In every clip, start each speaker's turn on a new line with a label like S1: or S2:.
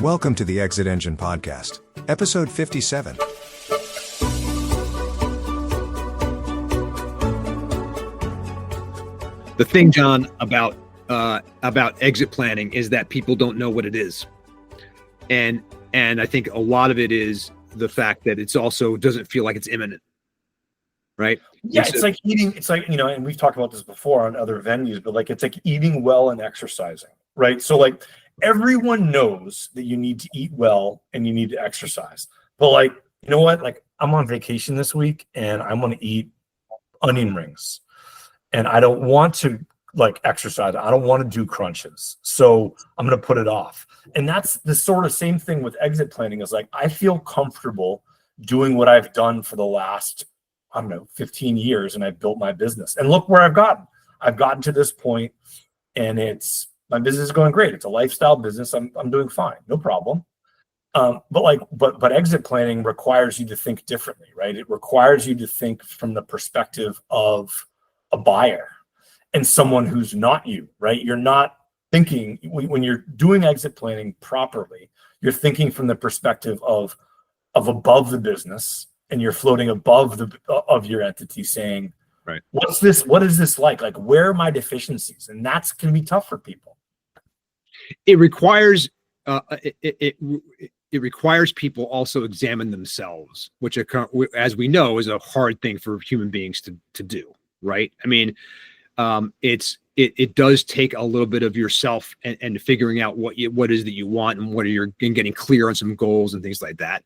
S1: Welcome to the Exit Engine Podcast, episode 57.
S2: The thing, John, about exit planning is that people don't know what it is, and I think a lot of it is the fact that it's also doesn't feel like it's imminent, right?
S3: Yeah, it's like eating. It's like, and we've talked about this before on other venues, but like it's like eating well and exercising, right? So like everyone knows that you need to eat well and you need to exercise, but like, you know what? Like I'm on vacation this week and I'm going to eat onion rings. And I don't want to like exercise. I don't want to do crunches. So I'm going to put it off. And that's the sort of same thing with exit planning is like, I feel comfortable doing what I've done for the last, 15 years. And I've built my business and look where I've gotten. I've gotten to this point and my business is going great. It's a lifestyle business. I'm doing fine. No problem. But exit planning requires you to think differently, right? It requires you to think from the perspective of a buyer and someone who's not you, right? You're not thinking when you're doing exit planning properly, you're thinking from the perspective of above the business, and you're floating above of your entity saying,
S2: right,
S3: what is this like? Like, where are my deficiencies? And that's going to be tough for people.
S2: It requires it requires people also examine themselves, which as we know is a hard thing for human beings to do. Right. I mean, it does take a little bit of yourself and figuring out what is that you want and getting clear on some goals and things like that.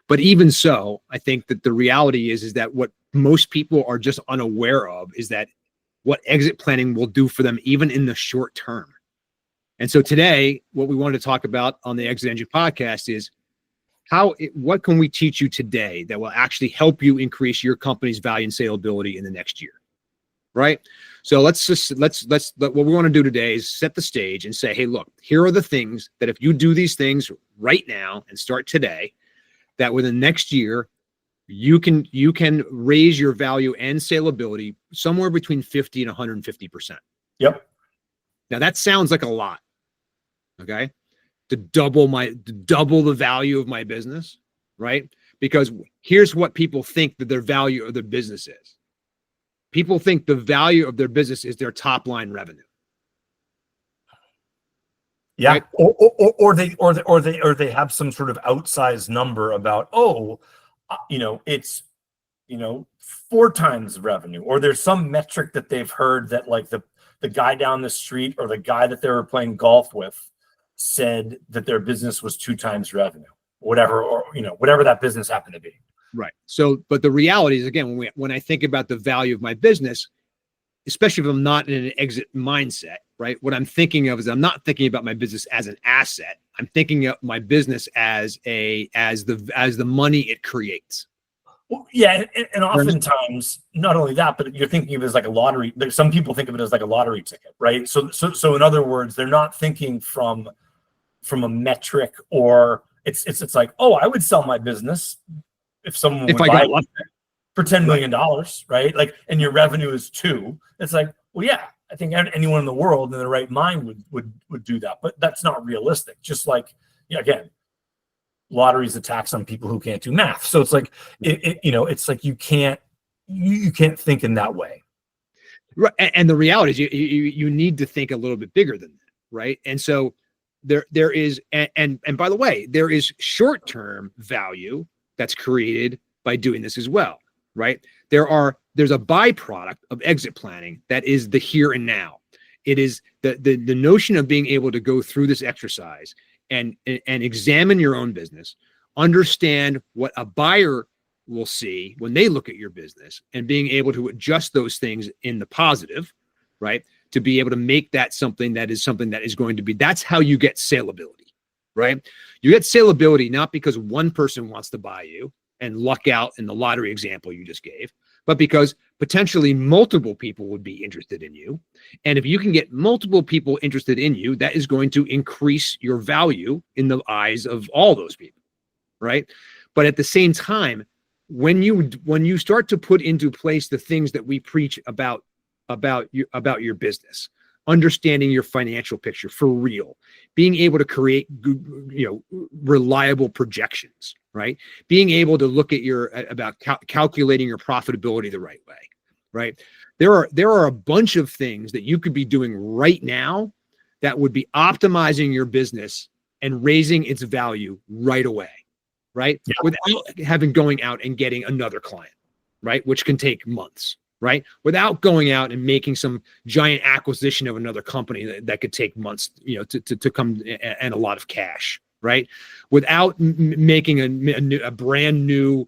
S2: But even so, I think that the reality is that what most people are just unaware of is that what exit planning will do for them, even in the short term. And so today, what we wanted to talk about on the Exit Engine podcast is what can we teach you today that will actually help you increase your company's value and saleability in the next year. Right. So let's what we want to do today is set the stage and say, hey, look, here are the things that if you do these things right now and start today, that within the next year, you can raise your value and saleability somewhere between 50 and 150%.
S3: Yep.
S2: Now that sounds like a lot. Okay. To double the value of my business. Right. Because here's what people think that their value of their business is. People think the value of their business is their top line revenue.
S3: Yeah,
S2: right?
S3: or they have some sort of outsized number about it's 4 times revenue, or there's some metric that they've heard that like the guy down the street or the guy that they were playing golf with said that their business was 2 times revenue, whatever, or whatever that business happened to be.
S2: Right. So, but the reality is, again, when I think about the value of my business, especially if I'm not in an exit mindset, right? What I'm thinking of is I'm not thinking about my business as an asset. I'm thinking of my business as the money it creates.
S3: Well, yeah, and oftentimes not only that, but you're thinking of it as like a lottery. Some people think of it as like a lottery ticket, right? So in other words, they're not thinking from a metric, or it's like, oh, I would sell my business if someone would buy it for $10 million, right? Like, and your revenue is 2. It's like, well, yeah, I think anyone in the world in their right mind would do that, but that's not realistic. Just like, again, lottery is a tax on people who can't do math. So it's like, it's like you can't think in that way.
S2: Right. And the reality is you need to think a little bit bigger than that, right? And so there is, and by the way, there is short-term value that's created by doing this as well, right? There's a byproduct of exit planning that is the here and now. It is the notion of being able to go through this exercise and examine your own business, understand what a buyer will see when they look at your business, and being able to adjust those things in the positive, right? To be able to make that something that is going to be, that's how you get saleability. Right? You get saleability not because one person wants to buy you and luck out in the lottery example you just gave, but because potentially multiple people would be interested in you. And if you can get multiple people interested in you, that is going to increase your value in the eyes of all those people. Right? But at the same time, when you start to put into place the things that we preach about your business, understanding your financial picture for real, being able to create reliable projections, right? Being able to look at calculating your profitability the right way, right? There are a bunch of things that you could be doing right now that would be optimizing your business and raising its value right away, right? Yeah. Without going out and getting another client, right? Which can take months, right? Without going out and making some giant acquisition of another company that could take months, to come and a lot of cash, right? Without making a brand new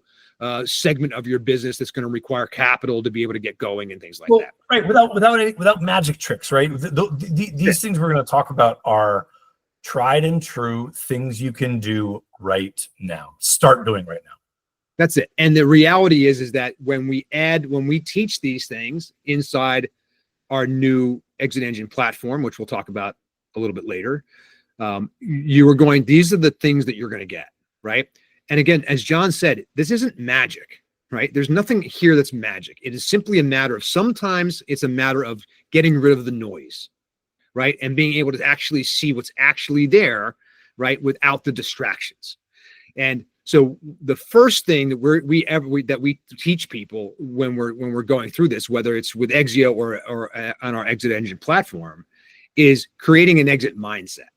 S2: segment of your business that's going to require capital to be able to get going and things like that.
S3: Right. Without magic tricks, right? These things we're going to talk about are tried and true things you can do right now. Start doing right now.
S2: That's it. And the reality is that when we teach these things inside our new Exit Engine platform, which we'll talk about a little bit later, these are the things that you're going to get, right? And again, as John said, this isn't magic, right? There's nothing here that's magic. It is simply a matter of, sometimes it's a matter of getting rid of the noise, right? And being able to actually see what's actually there, right? Without the distractions. And so the first thing that we teach people when we're going through this, whether it's with Exio or on our Exit Engine platform, is creating an exit mindset,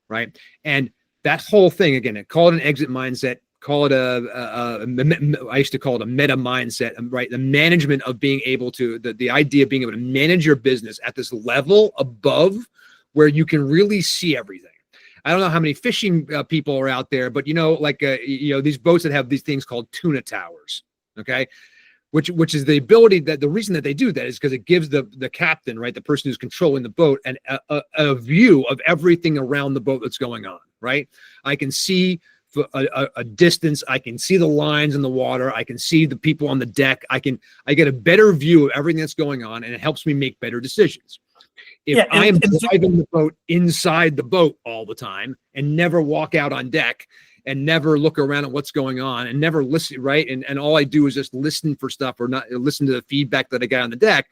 S2: right? And that whole thing, again, call it an exit mindset, call it I used to call it a meta mindset, right? The management of being able to, the idea of being able to manage your business at this level above where you can really see everything. I don't know how many fishing people are out there, but these boats that have these things called tuna towers, okay? Which is the ability that the reason that they do that is because it gives the captain, right, the person who's controlling the boat, and a view of everything around the boat that's going on, right? I can see a distance, I can see the lines in the water, I can see the people on the deck, I get a better view of everything that's going on, and it helps me make better decisions. If I am driving the boat inside the boat all the time and never walk out on deck and never look around at what's going on and never listen, right? And all I do is just listen for stuff or not listen to the feedback that I got on the deck,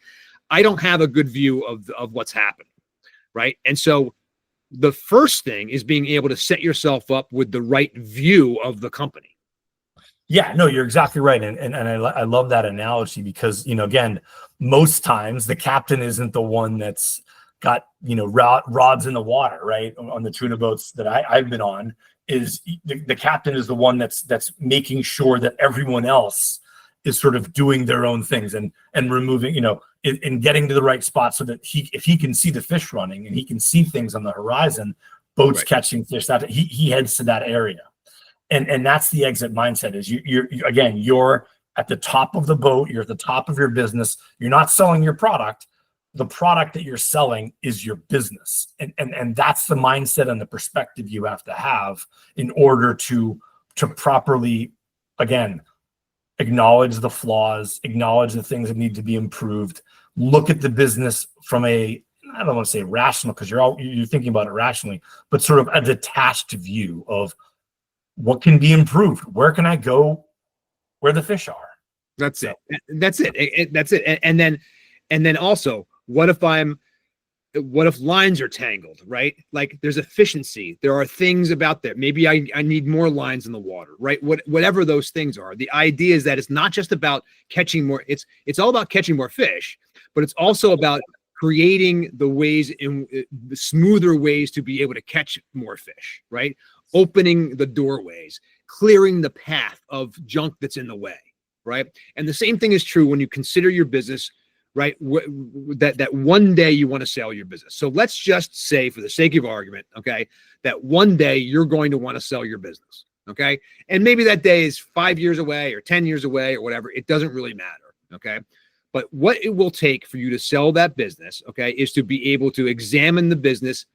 S2: I don't have a good view of what's happening, right? And so the first thing is being able to set yourself up with the right view of the company.
S3: Yeah, no, you're exactly right. And I love that analogy because, again, most times the captain isn't the one that's got, rods in the water, right? On the tuna boats that I've been on, is the captain is the one that's making sure that everyone else is sort of doing their own things and removing, and getting to the right spot so that if he can see the fish running and he can see things on the horizon, boats right, catching fish, that he heads to that area. And that's the exit mindset is you're at the top of the boat. You're at the top of your business. You're not selling your product. The product that you're selling is your business. And that's the mindset and the perspective you have to have in order to properly, again, acknowledge the flaws, acknowledge the things that need to be improved, look at the business from I don't want to say rational because you're thinking about it rationally, but sort of a detached view of what can be improved. Where can I go where the fish are?
S2: That's it. That's it. And then also, what if lines are tangled, right? Like there's efficiency. There are things about that. Maybe I need more lines in the water, right? Whatever those things are. The idea is that it's not just about catching more. It's all about catching more fish, but it's also about creating the ways in smoother ways to be able to catch more fish, right? Opening the doorways, clearing the path of junk that's in the way, right? And the same thing is true when you consider your business, right? That one day you want to sell your business. So let's just say, for the sake of argument, okay, that one day you're going to want to sell your business, okay? And maybe that day is 5 years away or 10 years away or whatever. It doesn't really matter, okay? But what it will take for you to sell that business, okay, is to be able to examine the business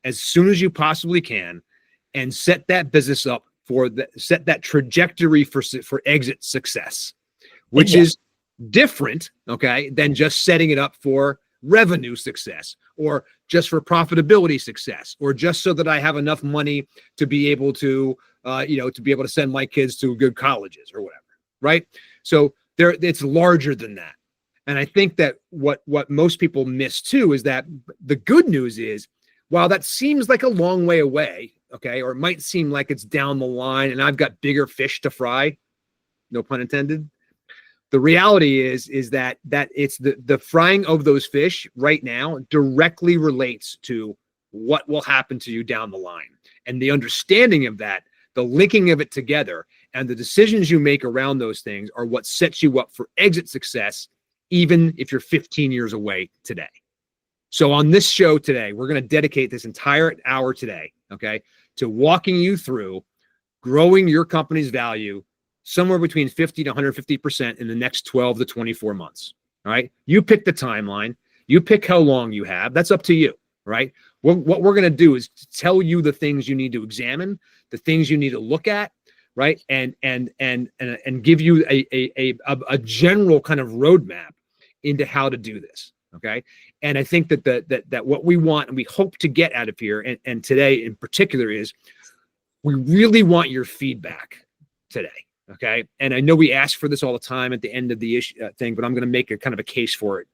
S2: as soon as you possibly can and set that business up set that trajectory for exit success, which is different, okay, than just setting it up for revenue success or just for profitability success or just so that I have enough money to be able to, to be able to send my kids to good colleges or whatever, right? So it's larger than that. And I think that what most people miss too is that the good news is, while that seems like a long way away, okay, or it might seem like it's down the line and I've got bigger fish to fry, no pun intended. The reality is that it's the frying of those fish right now directly relates to what will happen to you down the line. And the understanding of that, the linking of it together, and the decisions you make around those things are what sets you up for exit success, even if you're 15 years away today. So on this show today, we're going to dedicate this entire hour today, okay, to walking you through growing your company's value somewhere between 50 to 150% in the next 12 to 24 months. All right. You pick the timeline. You pick how long you have. That's up to you. Right. What we're going to do is tell you the things you need to examine, the things you need to look at. Right. And give you a general kind of roadmap into how to do this. Okay. And I think that what we want and we hope to get out of here, and today in particular, is we really want your feedback today. Okay. And I know we ask for this all the time at the end of the issue thing, but I'm going to make a kind of a case for it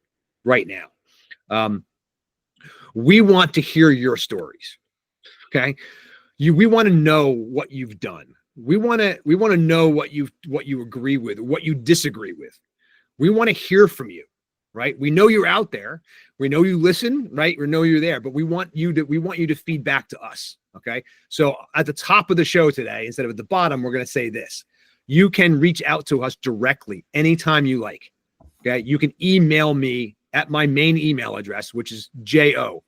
S2: right now. We want to hear your stories. Okay. We want to know what you've done. We want to know what you agree with, what you disagree with. We want to hear from you, right? We know you're out there. We know you listen, right? We know you're there, but we want you to feed back to us. Okay. So at the top of the show today, instead of at the bottom, we're going to say this. You can reach out to us directly anytime you like. Okay. You can email me at my main email address, which is Joe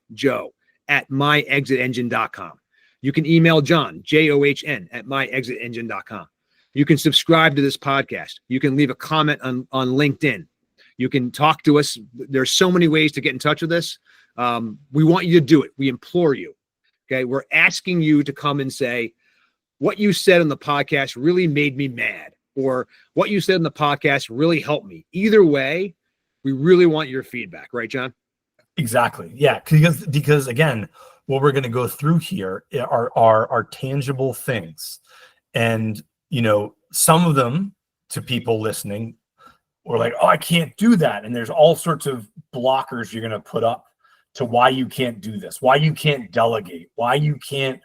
S2: at myexitengine.com. You can email John, JOHN at myexitengine.com. You can subscribe to this podcast. You can leave a comment on LinkedIn. You can talk to us. There's so many ways to get in touch with us. We want you to do it. We implore you. Okay. We're asking you to come and say, what you said on the podcast really made me mad, or what you said in the podcast really helped me. Either way, we really want your feedback. Right, John?
S3: Exactly. Yeah. Because again, what we're going to go through here are tangible things. And, some of them, to people listening, were like, oh, I can't do that. And there's all sorts of blockers you're going to put up to why you can't do this, why you can't delegate, why you can't,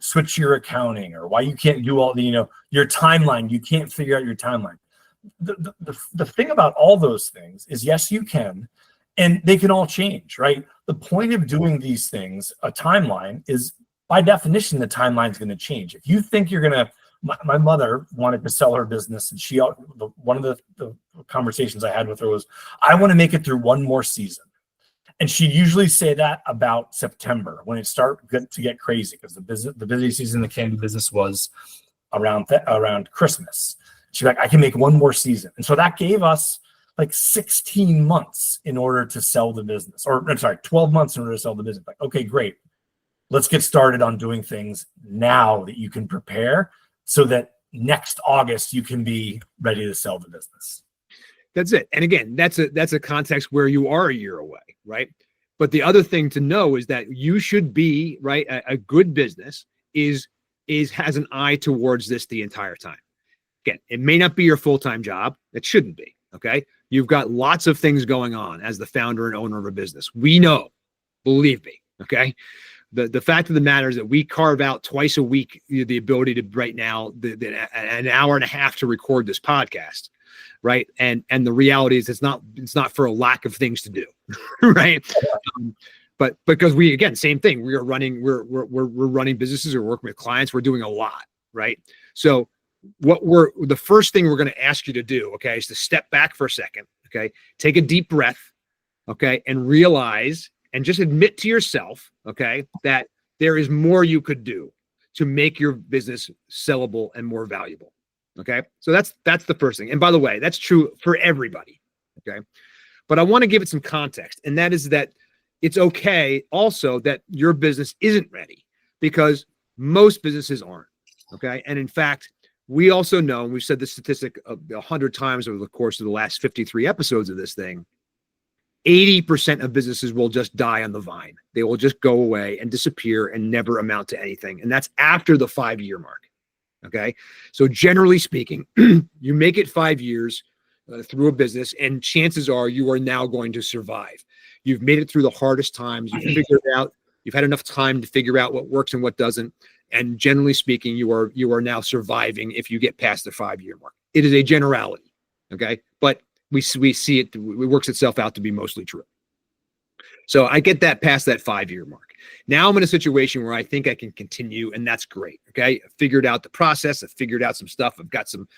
S3: switch your accounting, or why you can't do all the, your timeline. You can't figure out your timeline. The thing about all those things is, yes, you can, and they can all change, right? The point of doing these things, a timeline, is by definition, the timeline is going to change. If you think you're going to, my mother wanted to sell her business, and one of the conversations I had with her was, I want to make it through one more season. And she'd usually say that about September, when it started to get crazy, because the busy season in the candy business was around Christmas. She's like, I can make one more season. And so that gave us like 16 months in order to sell the business, or I'm sorry, 12 months in order to sell the business. Like, okay, great. Let's get started on doing things now that you can prepare, so that next August you can be ready to sell the business.
S2: That's it. And again, that's a context where you are a year away, right? But the other thing to know is that you should be, right, a good business has an eye towards this the entire time. Again, it may not be your full-time job. It shouldn't be, okay? You've got lots of things going on as the founder and owner of a business. We know, believe me, okay? The fact of the matter is that we carve out twice a week the ability to, right now, an hour and a half to record this podcast. Right. And the reality is it's not for a lack of things to do. Right. But because we, again, same thing, we're running businesses, or working with clients. We're doing a lot. Right. So the first thing we're going to ask you to do, okay, is to step back for a second. Okay. Take a deep breath. Okay. And realize, and just admit to yourself, okay, that there is more you could do to make your business sellable and more valuable. Okay. So that's the first thing. And by the way, that's true for everybody. Okay. But I want to give it some context. And that is that it's okay also that your business isn't ready, because most businesses aren't. Okay. And in fact, we also know, and we've said this statistic 100 times over the course of the last 53 episodes of this thing, 80% of businesses will just die on the vine. They will just go away and disappear and never amount to anything. And that's after the 5-year mark. Okay. So generally speaking, you make it 5 years, through a business, and chances are you are now going to survive. You've made it through the hardest times. You've figured out. You've had enough time to figure out what works and what doesn't. And generally speaking, you are now surviving if you get past the 5-year mark. It is a generality, okay? But we see it works itself out to be mostly true. So I get that past that 5-year mark. Now I'm in a situation where I think I can continue, and that's great. Okay. I figured out the process. I figured out some stuff. I've got some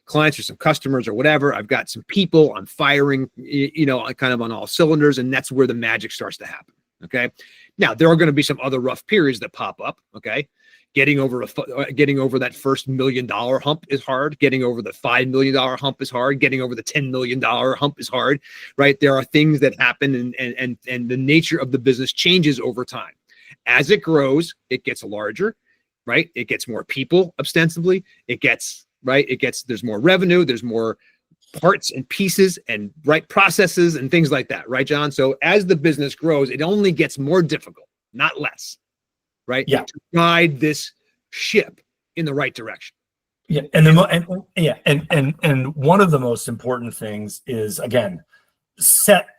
S2: clients or some customers or whatever. I've got some people. I'm firing, kind of on all cylinders, and that's where the magic starts to happen. Okay. Now there are going to be some other rough periods that pop up. Okay. Getting over that first $1 million hump is hard. Getting over the $5 million hump is hard. Getting over the $10 million hump is hard, right? There are things that happen, and the nature of the business changes over time. As it grows, it gets larger, right? It gets more people, ostensibly. There's more revenue. There's more parts and pieces and processes and things like that, right, John? So as the business grows, it only gets more difficult, not less. Right?
S3: Yeah.
S2: To guide this ship in the right direction.
S3: Yeah. And one of the most important things is, again,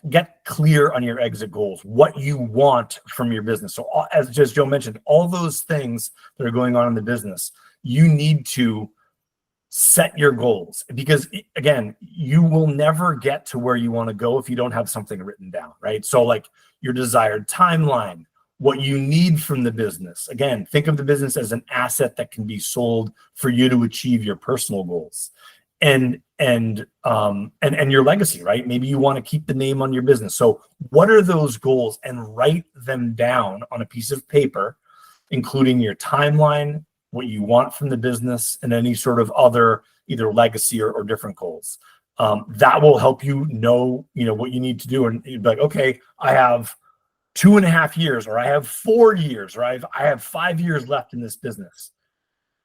S3: get clear on your exit goals, what you want from your business. So as just Joe mentioned, all those things that are going on in the business, you need to set your goals, because again, you will never get to where you want to go if you don't have something written down, right? So like your desired timeline, what you need from the business. Again, think of the business as an asset that can be sold for you to achieve your personal goals, and your legacy, right? Maybe you want to keep the name on your business. So what are those goals? And write them down on a piece of paper, including your timeline, what you want from the business, and any sort of other either legacy or different goals. That will help you know what you need to do, and you'd be like, okay, I have 2.5 years, or I have 4 years, or I have 5 years left in this business.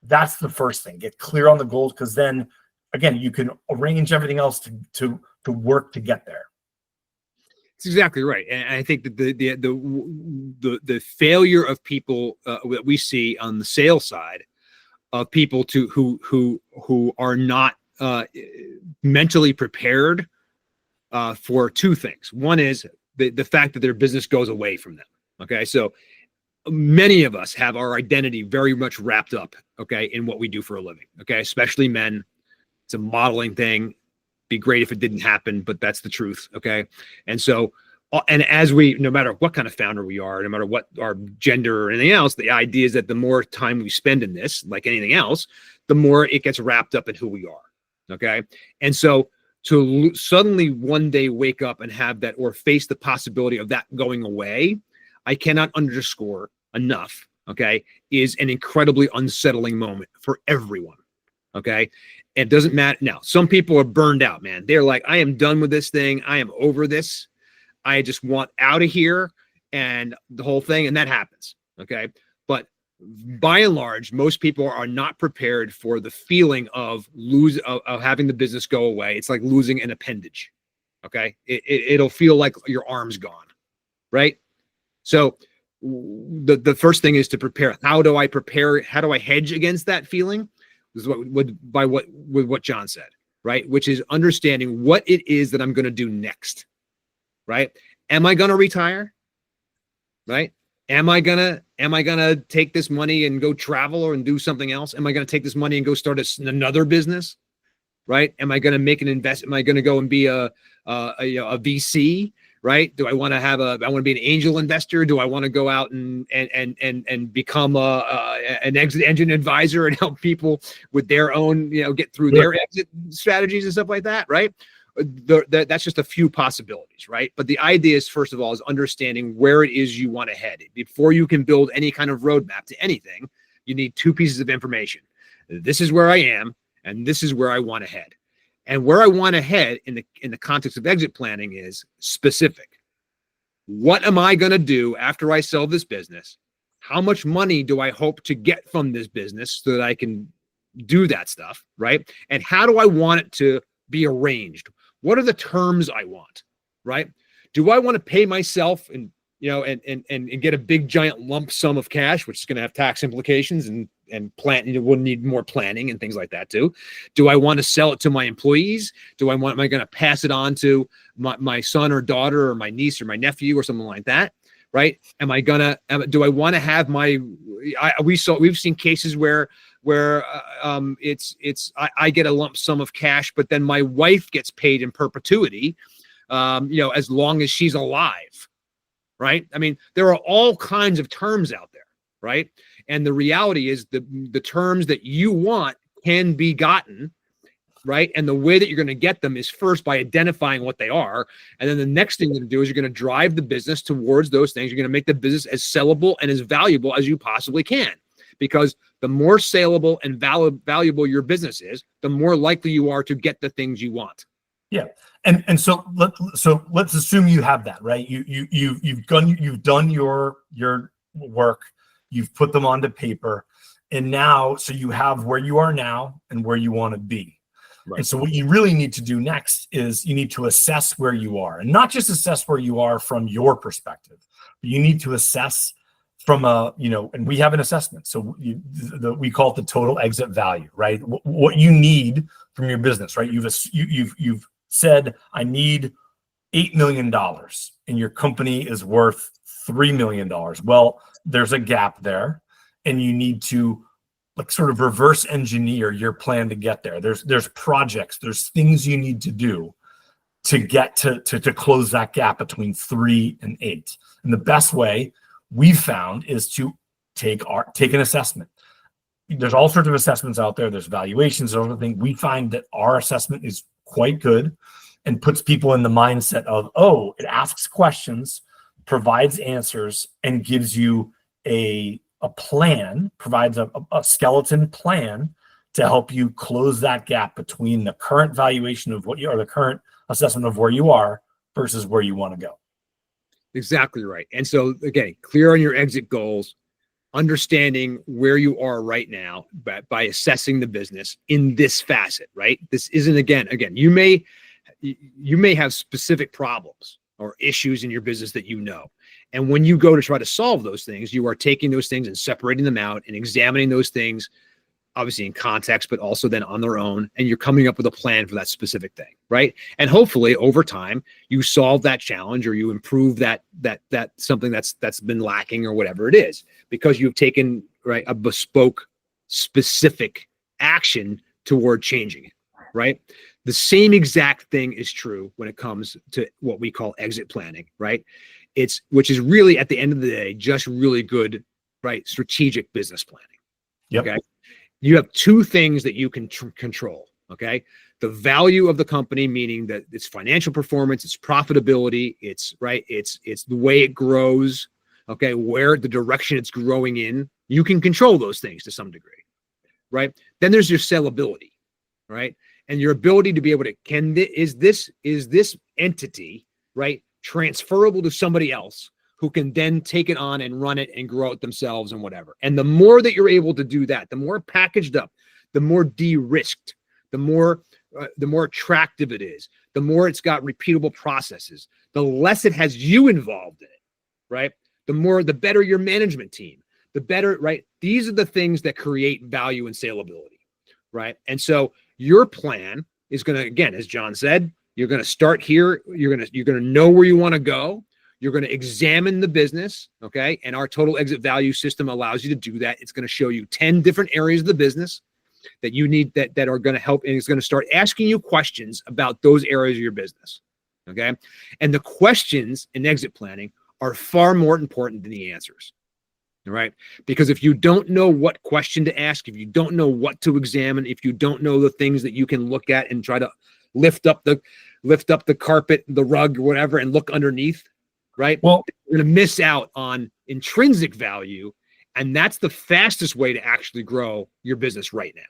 S3: That's the first thing. Get clear on the goals, because then again, you can arrange everything else to work to get there.
S2: That's exactly right. And I think that the failure of people that we see on the sales side, of people who are not mentally prepared for two things. One is the fact that their business goes away from them. Okay. So many of us have our identity very much wrapped up, okay, in what we do for a living. Okay. Especially men. It's a modeling thing. Be great if it didn't happen, but that's the truth. Okay. And so, and as no matter what kind of founder we are, no matter what our gender or anything else, the idea is that the more time we spend in this, like anything else, the more it gets wrapped up in who we are. Okay. And so, to suddenly one day wake up and have that, or face the possibility of that going away, I cannot underscore enough, okay, is an incredibly unsettling moment for everyone, okay? It doesn't matter. Now, some people are burned out, man. They're like, I am done with this thing. I am over this. I just want out of here and the whole thing, and that happens, okay? But by and large, most people are not prepared for the feeling of having the business go away. It's like losing an appendage. Okay. It'll feel like your arm's gone. Right. So the first thing is to prepare. How do I prepare? How do I hedge against that feeling? This is what John said, right? Which is understanding what it is that I'm going to do next. Right. Am I going to retire? Right. Am I gonna take this money and go travel or and do something else? Am I gonna take this money and go start another business? Right? Am I gonna make an investment? Am I gonna go and be a VC? Right? Do I want to be an angel investor? Do I want to go out and become an exit engine advisor and help people with their own, get through their exit strategies and stuff like that? Right? That's just a few possibilities, right? But the idea is, first of all, is understanding where it is you want to head. Before you can build any kind of roadmap to anything, you need two pieces of information. This is where I am, and this is where I want to head. And where I want to head in the context of exit planning is specific. What am I going to do after I sell this business? How much money do I hope to get from this business so that I can do that stuff, right? And how do I want it to be arranged? What are the terms I want, right? Do I want to pay myself and get a big giant lump sum of cash, which is going to have tax implications and plan. We'll need more planning and things like that too. Do I want to sell it to my employees? Am I going to pass it on to my son or daughter or my niece or my nephew or something like that? Right? Do I want to have we've seen cases where I get a lump sum of cash, but then my wife gets paid in perpetuity, as long as she's alive. Right? I mean, there are all kinds of terms out there, right? And the reality is the terms that you want can be gotten, right? And the way that you're going to get them is first by identifying what they are. And then the next thing you're going to do is you're going to drive the business towards those things. You're going to make the business as sellable and as valuable as you possibly can. Because the more saleable and valuable your business is, the more likely you are to get the things you want.
S3: Yeah. And so let's assume you have that, right? You've done your work, you've put them onto paper, and now so you have where you are now and where you want to be. Right. And so what you really need to do next is you need to assess where you are, and not just assess where you are from your perspective, but you need to assess from and we have an assessment. So we call it the total exit value, right? What you need from your business, right? You've said, I need $8 million and your company is worth $3 million. Well, there's a gap there and you need to sort of reverse engineer your plan to get there. There's projects, there's things you need to do to get to close that gap between 3 and 8. And the best way we've found is to take an assessment. There's all sorts of assessments out there. There's valuations and everything. We find that our assessment is quite good and puts people in the mindset of, it asks questions, provides answers, and gives you a plan, provides a skeleton plan to help you close that gap between the current valuation of what you are, the current assessment of where you are versus where you want to go.
S2: Exactly right. And so again, clear on your exit goals, understanding where you are right now by assessing the business in this facet, right? This isn't, again, you may have specific problems or issues in your business that you know. And when you go to try to solve those things, you are taking those things and separating them out and examining those things, obviously in context, but also then on their own. And you're coming up with a plan for that specific thing, right? And hopefully over time, you solve that challenge or you improve that something that's been lacking or whatever it is, because you've taken, right, a bespoke, specific action toward changing it, right? The same exact thing is true when it comes to what we call exit planning, right? Which is really at the end of the day, just really good, right? Strategic business planning.
S3: Yep.
S2: Okay. You have two things that you can control. Okay. The value of the company, meaning that its financial performance, its profitability, it's the way it grows. Okay. Where the direction it's growing in, you can control those things to some degree, right? Then there's your sellability, right? And your ability to be able to, is this entity, right, transferable to somebody else who can then take it on and run it and grow it themselves and whatever. And the more that you're able to do that, the more packaged up, the more de-risked, the more attractive it is, the more it's got repeatable processes, the less it has you involved in it, right? The better your management team, the better, right? These are the things that create value and salability, right? And so your plan is going to, again, as John said, you're going to start here. You're going to know where you want to go. You're going to examine the business. Okay. And our total exit value system allows you to do that. It's going to show you 10 different areas of the business that you need that are going to help. And it's going to start asking you questions about those areas of your business. Okay. And the questions in exit planning are far more important than the answers. All right. Because if you don't know what question to ask, if you don't know what to examine, if you don't know the things that you can look at and try to lift up the carpet, the rug, or whatever, and look underneath, right?
S3: Well,
S2: you're going to miss out on intrinsic value. And that's the fastest way to actually grow your business right now.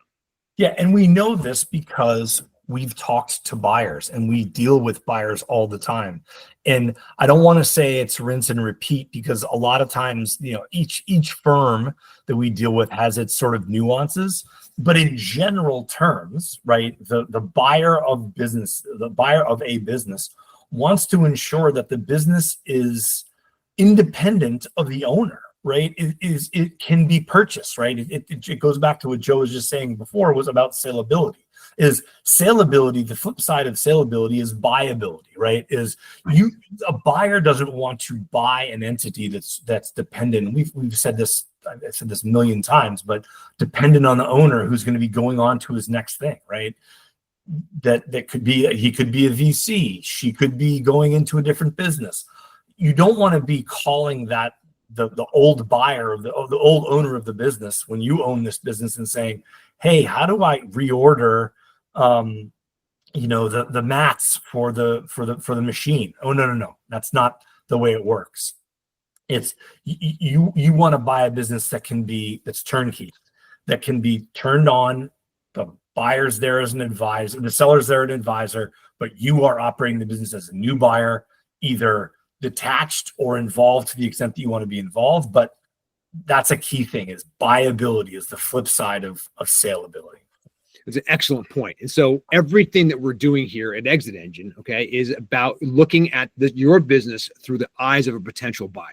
S3: Yeah. And we know this because we've talked to buyers and we deal with buyers all the time. And I don't want to say it's rinse and repeat, because a lot of times, each firm that we deal with has its sort of nuances, but in general terms, right, the buyer of a business wants to ensure that the business is independent of the owner, right, is it can be purchased, right? It goes back to what Joe was just saying before, was about salability. Is salability, the flip side of salability is buyability, right? Is a buyer doesn't want to buy an entity that's dependent. We've said this, I've said this a million times, but dependent on the owner who's going to be going on to his next thing, right? That could be, he could be a VC, she could be going into a different business. You don't want to be calling that the old buyer of the old owner of the business when you own this business and saying, hey, how do I reorder the mats for the machine? Oh, no. That's not the way it works. It's you want to buy a business that's turnkey, that can be turned on. The buyer's there as an advisor, the seller's there as an advisor, but you are operating the business as a new buyer, either detached or involved to the extent that you want to be involved. But that's a key thing, is buyability is the flip side of saleability.
S2: It's an excellent point. And so everything that we're doing here at Exit Engine, okay, is about looking at your business through the eyes of a potential buyer.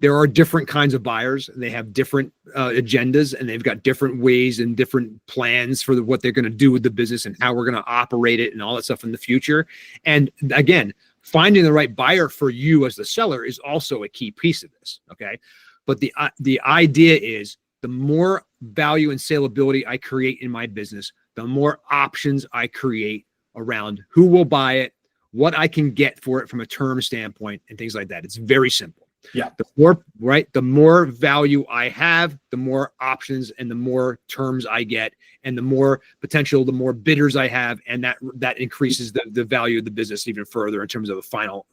S2: There are different kinds of buyers, and they have different agendas, and they've got different ways and different plans for what they're going to do with the business and how we're going to operate it and all that stuff in the future. And again, finding the right buyer for you as the seller is also a key piece of this, okay? But the idea is, the more value and salability I create in my business, the more options I create around who will buy it, what I can get for it from a term standpoint, and things like that. It's very simple.
S3: Yeah.
S2: The more value I have, the more options and the more terms I get, and the more potential, the more bidders I have, and that increases the value of the business even further in terms of a final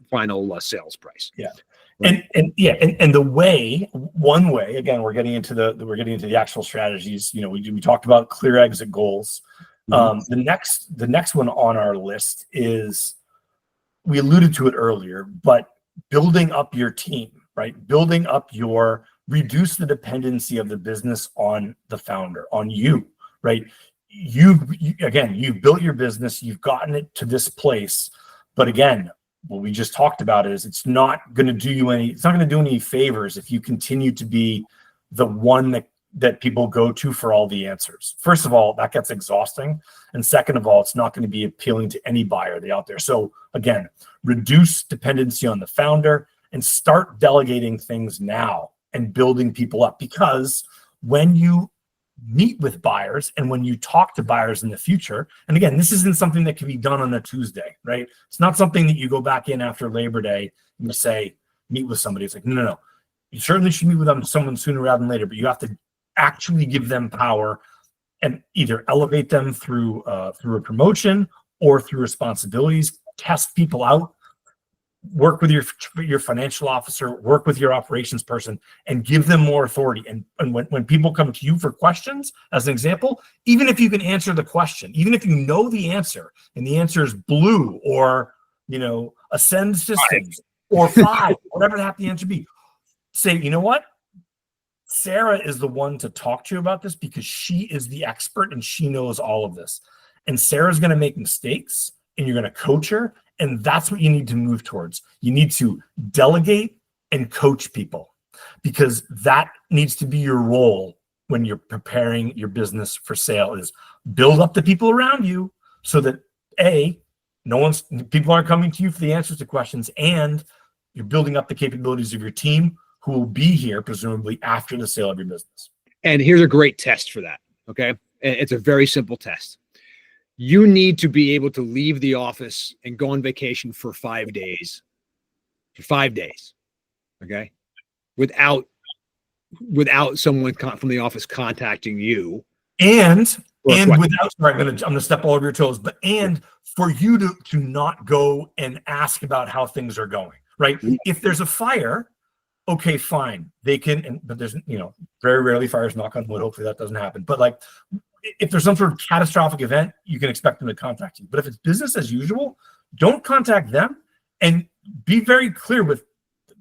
S2: sales price.
S3: Yeah. Right. And one way, again, we're getting into the actual strategies. We talked about clear exit goals. Mm-hmm. The next one on our list is, we alluded to it earlier, but building up your team, right? Reduce the dependency of the business on the founder, on you, right? You've built your business, you've gotten it to this place, but again, what we just talked about is it's not going to do any favors if you continue to be the one that people go to for all the answers. First of all, that gets exhausting. And second of all, it's not going to be appealing to any buyer out there. So again, reduce dependency on the founder and start delegating things now and building people up. Because when you meet with buyers and when you talk to buyers in the future, and again, this isn't something that can be done on a Tuesday, right? It's not something that you go back in after Labor Day and you say, meet with somebody. It's like, no. You certainly should meet with someone sooner rather than later, but you have to actually give them power and either elevate them through a promotion or through responsibilities, test people out, work with your financial officer, work with your operations person, and give them more authority. And when people come to you for questions, as an example, even if you can answer the question, even if you know the answer and the answer is blue or, Ascend Systems or 5, whatever the answer be, say, you know what? Sarah is the one to talk to you about this because she is the expert and she knows all of this. And Sarah's going to make mistakes and you're going to coach her. And that's what you need to move towards. You need to delegate and coach people, because that needs to be your role when you're preparing your business for sale, is build up the people around you so that people aren't coming to you for the answers to questions, and you're building up the capabilities of your team who will be here presumably after the sale of your business.
S2: And here's a great test for that. Okay. It's a very simple test. You need to be able to leave the office and go on vacation for 5 days. Okay. Without someone from the office contacting you.
S3: And without, sorry, I'm going to step all over your toes, and for you to not go and ask about how things are going, right? Mm-hmm. If there's a fire, okay, fine. They can, but there's, very rarely fires, knock on wood. Hopefully that doesn't happen. But if there's some sort of catastrophic event, you can expect them to contact you. But if it's business as usual, don't contact them, and be very clear with,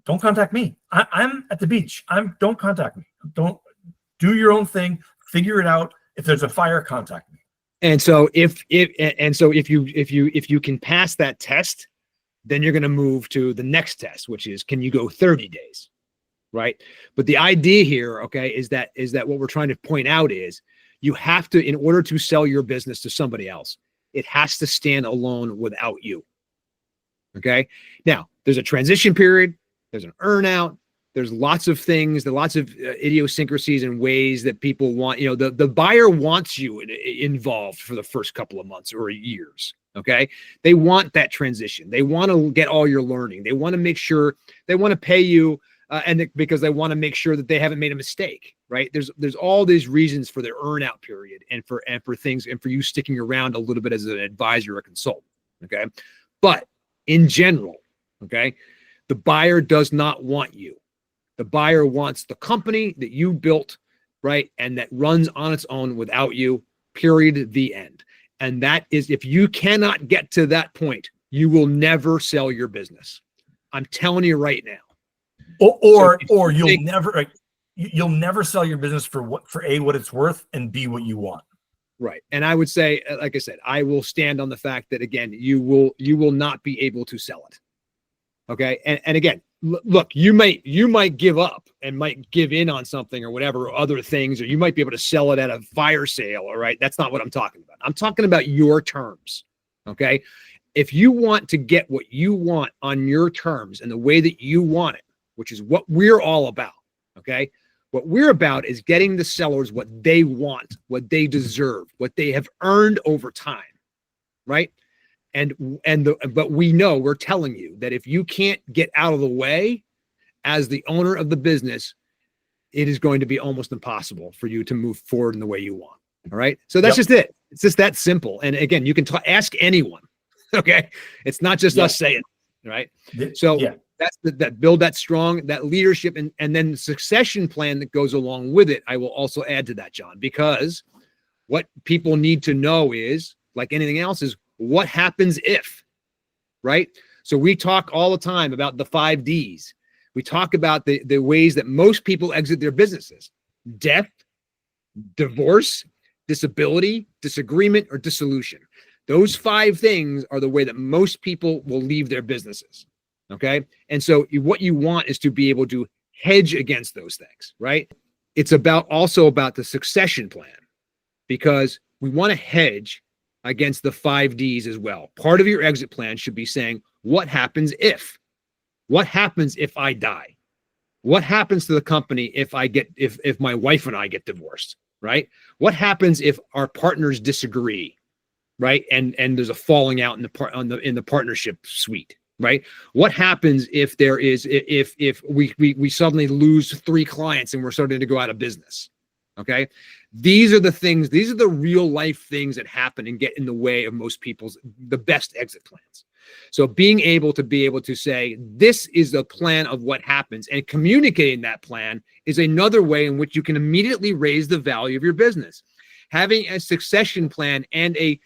S3: don't contact me. I'm at the beach. Don't contact me. Don't do your own thing. Figure it out. If there's a fire, contact me.
S2: And so if you can pass that test, then you're going to move to the next test, which is, can you go 30 days? right? But the idea here, okay, is that what we're trying to point out is you have to, in order to sell your business to somebody else, it has to stand alone without you. Okay. Now, there's a transition period, there's an earn-out, there's lots of things, there are lots of idiosyncrasies and ways that people want, the buyer wants you involved for the first couple of months or years. Okay. They want that transition. They want to get all your learning. They want to make sure, they want to pay you because they want to make sure that they haven't made a mistake, right? There's all these reasons for their earn-out period and for things and for you sticking around a little bit as an advisor or consultant. Okay. But in general, okay, the buyer does not want you. The buyer wants the company that you built, right? And that runs on its own without you, period, the end. And that is, if you cannot get to that point, you will never sell your business. I'm telling you right now.
S3: Or you'll never sell your business for A, what it's worth, and B, what you want.
S2: Right. And I would say, like I said, I will stand on the fact that, again, you will not be able to sell it. Okay. And again, look, you might give up and might give in on something or whatever, or other things, or you might be able to sell it at a fire sale. All right. That's not what I'm talking about. I'm talking about your terms. Okay. If you want to get what you want on your terms and the way that you want it, which is what we're all about. Okay. What we're about is getting the sellers what they want, what they deserve, what they have earned over time, right? But we know, we're telling you that if you can't get out of the way as the owner of the business, it is going to be almost impossible for you to move forward in the way you want. All right. So that's just it. It's just that simple. And again, you can ask anyone. Okay. It's not just us saying it, right? So that's that build that strong, that leadership, and then the succession plan that goes along with it. I will also add to that, John, because what people need to know is, like anything else, is what happens if, right? So we talk all the time about the 5 Ds. We talk about the ways that most people exit their businesses: death, divorce, disability, disagreement, or dissolution. Those 5 things are the way that most people will leave their businesses. Okay. And so what you want is to be able to hedge against those things, right? It's also about the succession plan, because we want to hedge against the 5 Ds as well. Part of your exit plan should be saying, what happens if? What happens if I die? What happens to the company if my wife and I get divorced, right? What happens if our partners disagree, right? And there's a falling out in the partnership suite, right? What happens if we suddenly lose 3 clients and we're starting to go out of business? Okay. These are the things, these are the real life things that happen and get in the way of most people's, the best exit plans. So being able to say, this is the plan of what happens, and communicating that plan is another way in which you can immediately raise the value of your business. Having a succession plan and a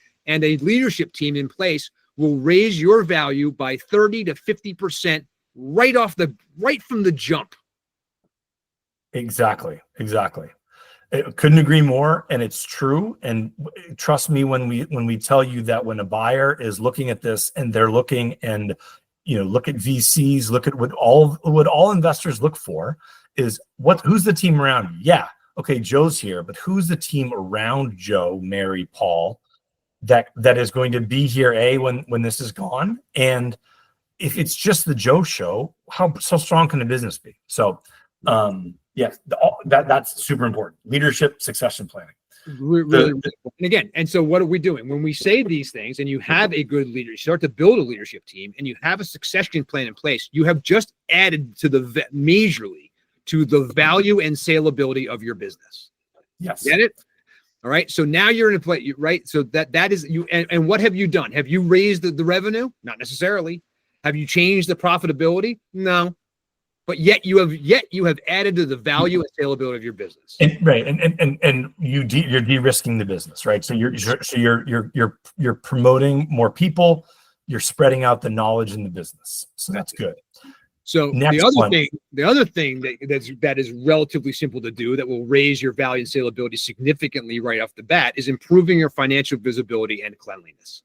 S2: leadership team in place will raise your value by 30 to 50% right from the jump.
S3: Exactly. I couldn't agree more, and it's true. And trust me when we tell you that when a buyer is looking at this and they're looking and look at VCs, look at what all investors look for is who's the team around you? Yeah, okay, Joe's here, but who's the team around Joe, Mary, Paul that is going to be here when this is gone? And if it's just the Joe show, how strong can the business be? So yes, that's super important. Leadership, succession planning.
S2: Really, and again, and so what are we doing when we say these things? And you have a good leader, you start to build a leadership team, and you have a succession plan in place. You have just added to majorly to the value and saleability of your business.
S3: Yes,
S2: get it? All right. So now you're in a place, right? So that is you. And what have you done? Have you raised the revenue? Not necessarily. Have you changed the profitability? No. But yet you have added to the value and saleability of your business.
S3: And you're de-risking the business, right? So you're promoting more people, you're spreading out the knowledge in the business. So that's good.
S2: So the other thing that is relatively simple to do that will raise your value and saleability significantly right off the bat is improving your financial visibility and cleanliness.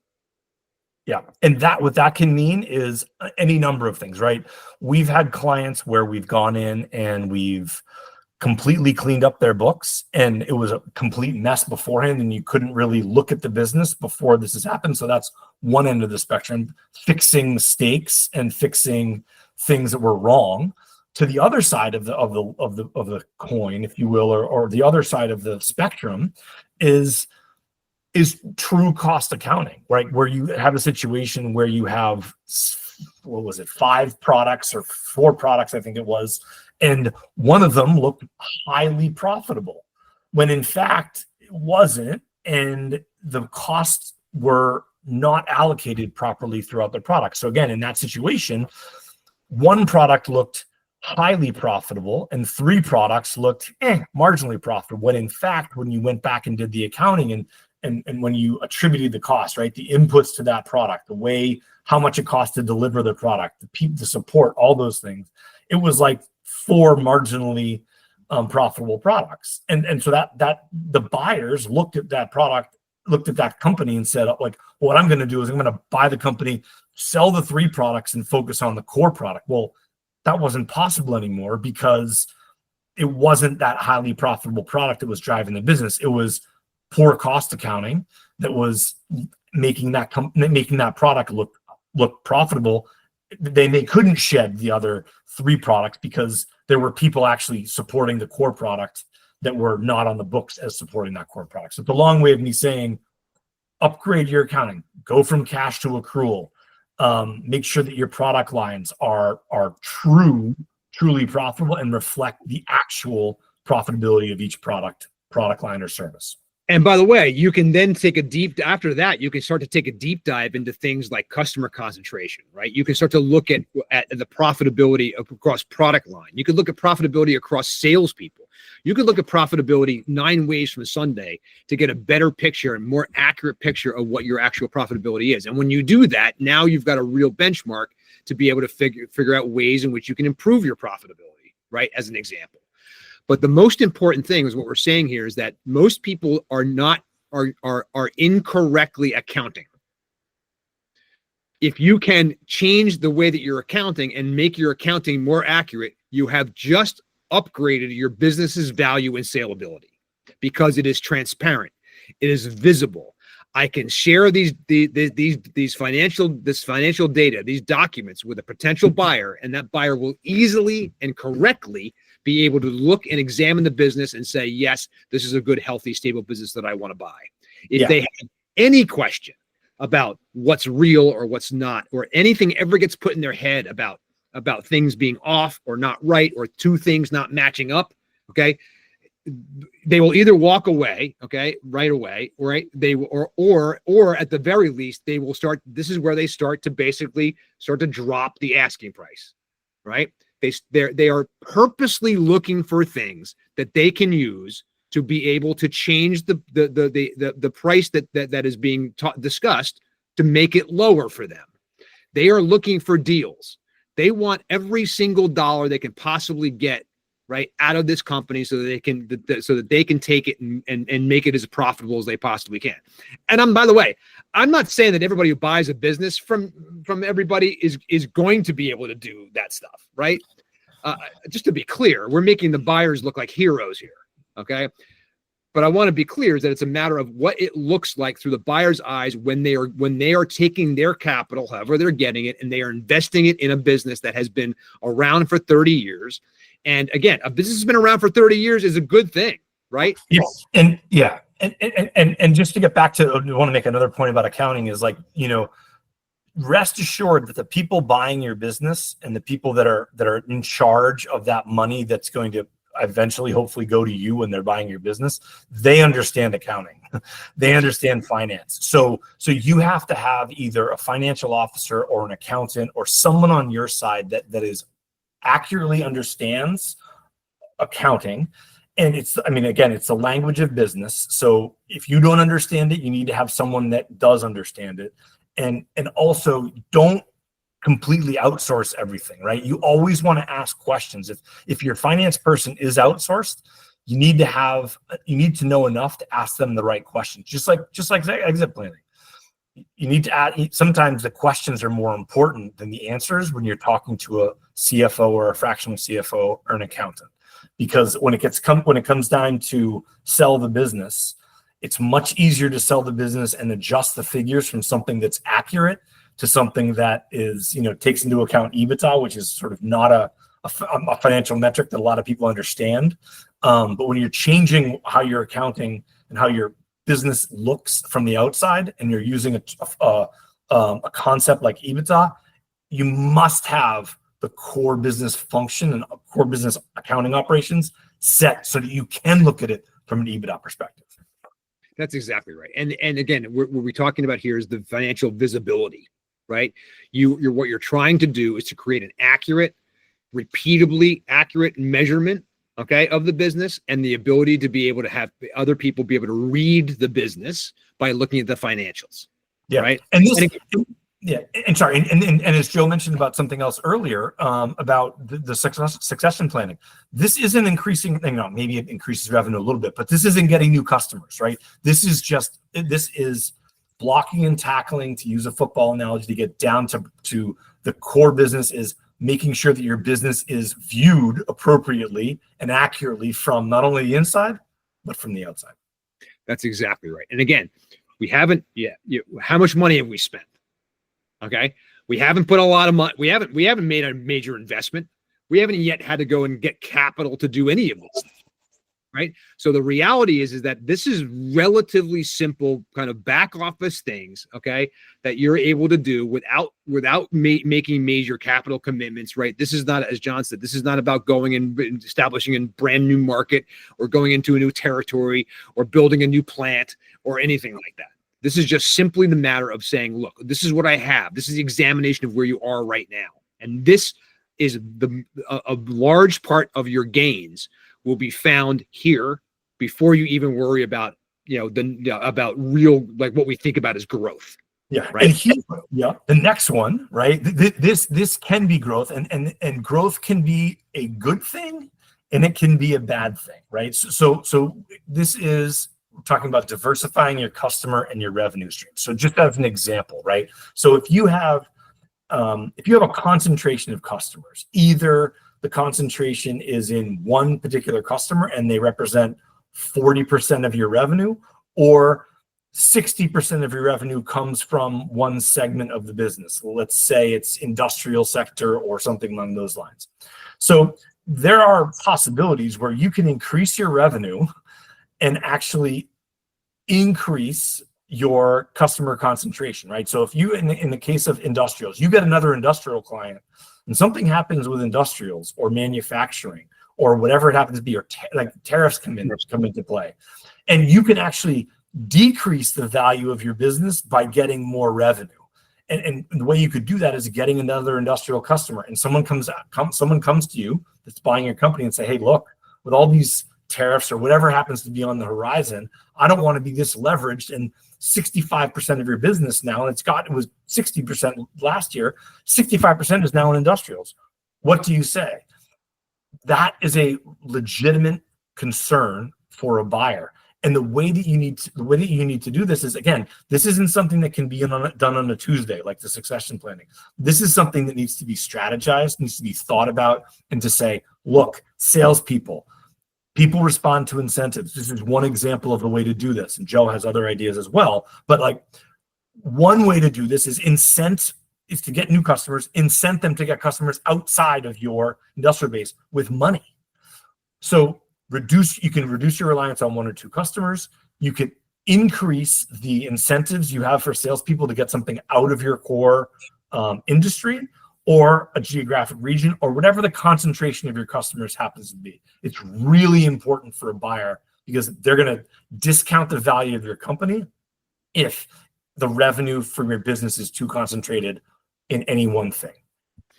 S3: Yeah. And what that can mean is any number of things, right? We've had clients where we've gone in and we've completely cleaned up their books, and it was a complete mess beforehand, and you couldn't really look at the business before this has happened. So that's one end of the spectrum, fixing mistakes and fixing things that were wrong. To the other side of the coin, if you will, or the other side of the spectrum is true cost accounting, right? Where you have a situation where you have, what was it, 5 products or 4 products, I think it was, and one of them looked highly profitable when in fact it wasn't, and the costs were not allocated properly throughout the product. So again, in that situation, one product looked highly profitable and 3 products looked marginally profitable, when in fact, when you went back and did the accounting and when you attributed the cost, right, the inputs to that product, the way, how much it cost to deliver the product, the support, all those things, it was like 4 marginally profitable products. And so that the buyers looked at that product, looked at that company and said, like, what I'm going to do is I'm going to buy the company, sell the 3 products and focus on the core product. Well, that wasn't possible anymore because it wasn't that highly profitable product that was driving the business. It was poor cost accounting that was making that product look profitable. They couldn't shed the other 3 products because there were people actually supporting the core product that were not on the books as supporting that core product. So it's a long way of me saying, upgrade your accounting, go from cash to accrual. Make sure that your product lines are truly profitable and reflect the actual profitability of each product line or service.
S2: And by the way, you can then after that, you can start to take a deep dive into things like customer concentration, right? You can start to look at the profitability across product line. You could look at profitability across salespeople. You could look at profitability 9 ways from Sunday to get a better picture and more accurate picture of what your actual profitability is. And when you do that, now you've got a real benchmark to be able to figure out ways in which you can improve your profitability, right? As an example. But the most important thing is what we're saying here is that most people are incorrectly accounting. If you can change the way that you're accounting and make your accounting more accurate, you have just upgraded your business's value and saleability because it is transparent. It is visible. I can share these financial data, these documents with a potential buyer, and that buyer will easily and correctly be able to look and examine the business and say, yes, this is a good, healthy, stable business that I want to buy. If they have any question about what's real or what's not, or anything ever gets put in their head about things being off or not right, or 2 things not matching up, okay, they will either walk away, okay, right away, right? They or at the very least, they will start. This is where they start to basically drop the asking price, right? They are purposely looking for things that they can use to be able to change the price that is being discussed to make it lower for them. They are looking for deals. They want every single dollar they can possibly get right out of this company so that they can take it and make it as profitable as they possibly can. And by the way, I'm not saying that everybody who buys a business from everybody is going to be able to do that stuff, right? Just to be clear, we're making the buyers look like heroes here, okay? But I want to be clear is that it's a matter of what it looks like through the buyer's eyes when they are taking their capital, however they're getting it, and they are investing it in a business that has been around for 30 years. And again, a business has been around for 30 years is a good thing, right?
S3: Yes. And just to get back to, I want to make another point about accounting is like, rest assured that the people buying your business and the people that are in charge of that money that's going to eventually hopefully go to you when they're buying your business, they understand accounting. They understand finance. So you have to have either a financial officer or an accountant or someone on your side that is accurately understands accounting. And it's the language of business. So if you don't understand it, you need to have someone that does understand it. And also don't completely outsource everything, right? You always want to ask questions. If your finance person is outsourced, you need to know enough to ask them the right questions, just like exit planning. you need to add, sometimes the questions are more important than the answers when you're talking to a CFO or a fractional CFO or an accountant, because when it comes down to sell the business, it's much easier to sell the business and adjust the figures from something that's accurate to something that is, takes into account EBITDA, which is sort of not a financial metric that a lot of people understand. But when you're changing how you're accounting and how your business looks from the outside, and you're using a concept like EBITDA, you must have the core business function and core business accounting operations set so that you can look at it from an EBITDA perspective.
S2: That's exactly right. And again, what we're talking about here is the financial visibility, right? What you're trying to do is to create an accurate, repeatably accurate measurement, okay, of the business, and the ability to be able to have other people be able to read the business by looking at the financials.
S3: Yeah.
S2: Right.
S3: And as Joe mentioned about something else earlier, about the succession planning, this isn't increasing, maybe it increases revenue a little bit, but this isn't getting new customers, right? This is blocking and tackling, to use a football analogy, to get down to the core business, is making sure that your business is viewed appropriately and accurately from not only the inside, but from the outside.
S2: That's exactly right. And again, we haven't yet. How much money have we spent? Okay. We haven't put a lot of money. We haven't made a major investment. We haven't yet had to go and get capital to do any of this. Right. So the reality is that this is relatively simple kind of back office things, okay, that you're able to do without making major capital commitments, right? This is not, as John said, this is not about going and establishing a brand new market or going into a new territory or building a new plant or anything like that. This is just simply the matter of saying, look, this is what I have. This is the examination of where you are right now. And this is a large part of your gains will be found here before you even worry about, about real, like what we think about as growth.
S3: Yeah.
S2: Right.
S3: And the next one, right? This can be growth, and growth can be a good thing and it can be a bad thing, right? So this is talking about diversifying your customer and your revenue stream. So just as an example, right? So if you have a concentration of customers, either the concentration is in one particular customer and they represent 40% of your revenue, or 60% of your revenue comes from one segment of the business. Let's say it's industrial sector or something along those lines. So there are possibilities where you can increase your revenue and actually increase your customer concentration, right? So if you, in the case of industrials, you get another industrial client and something happens with industrials or manufacturing or whatever it happens to be, or tariffs come into play, and you can actually decrease the value of your business by getting more revenue. And the way you could do that is getting another industrial customer, and someone comes to you that's buying your company and say, hey, look, with all these tariffs or whatever happens to be on the horizon, I don't want to be this leveraged, and 65% of your business now, and it was 60% last year, 65% is now in industrials. What do you say? That is a legitimate concern for a buyer. And the way that you need to do this is, again, this isn't something that can be done on a Tuesday, like the succession planning. This is something that needs to be strategized, needs to be thought about, and to say, look, salespeople, people respond to incentives. This is one example of the way to do this. And Joe has other ideas as well. But like, one way to do this is to get new customers, incent them to get customers outside of your industrial base with money. So you can reduce your reliance on one or two customers. You can increase the incentives you have for salespeople to get something out of your core industry or a geographic region, or whatever the concentration of your customers happens to be. It's really important for a buyer because they're going to discount the value of your company if the revenue from your business is too concentrated in any one thing.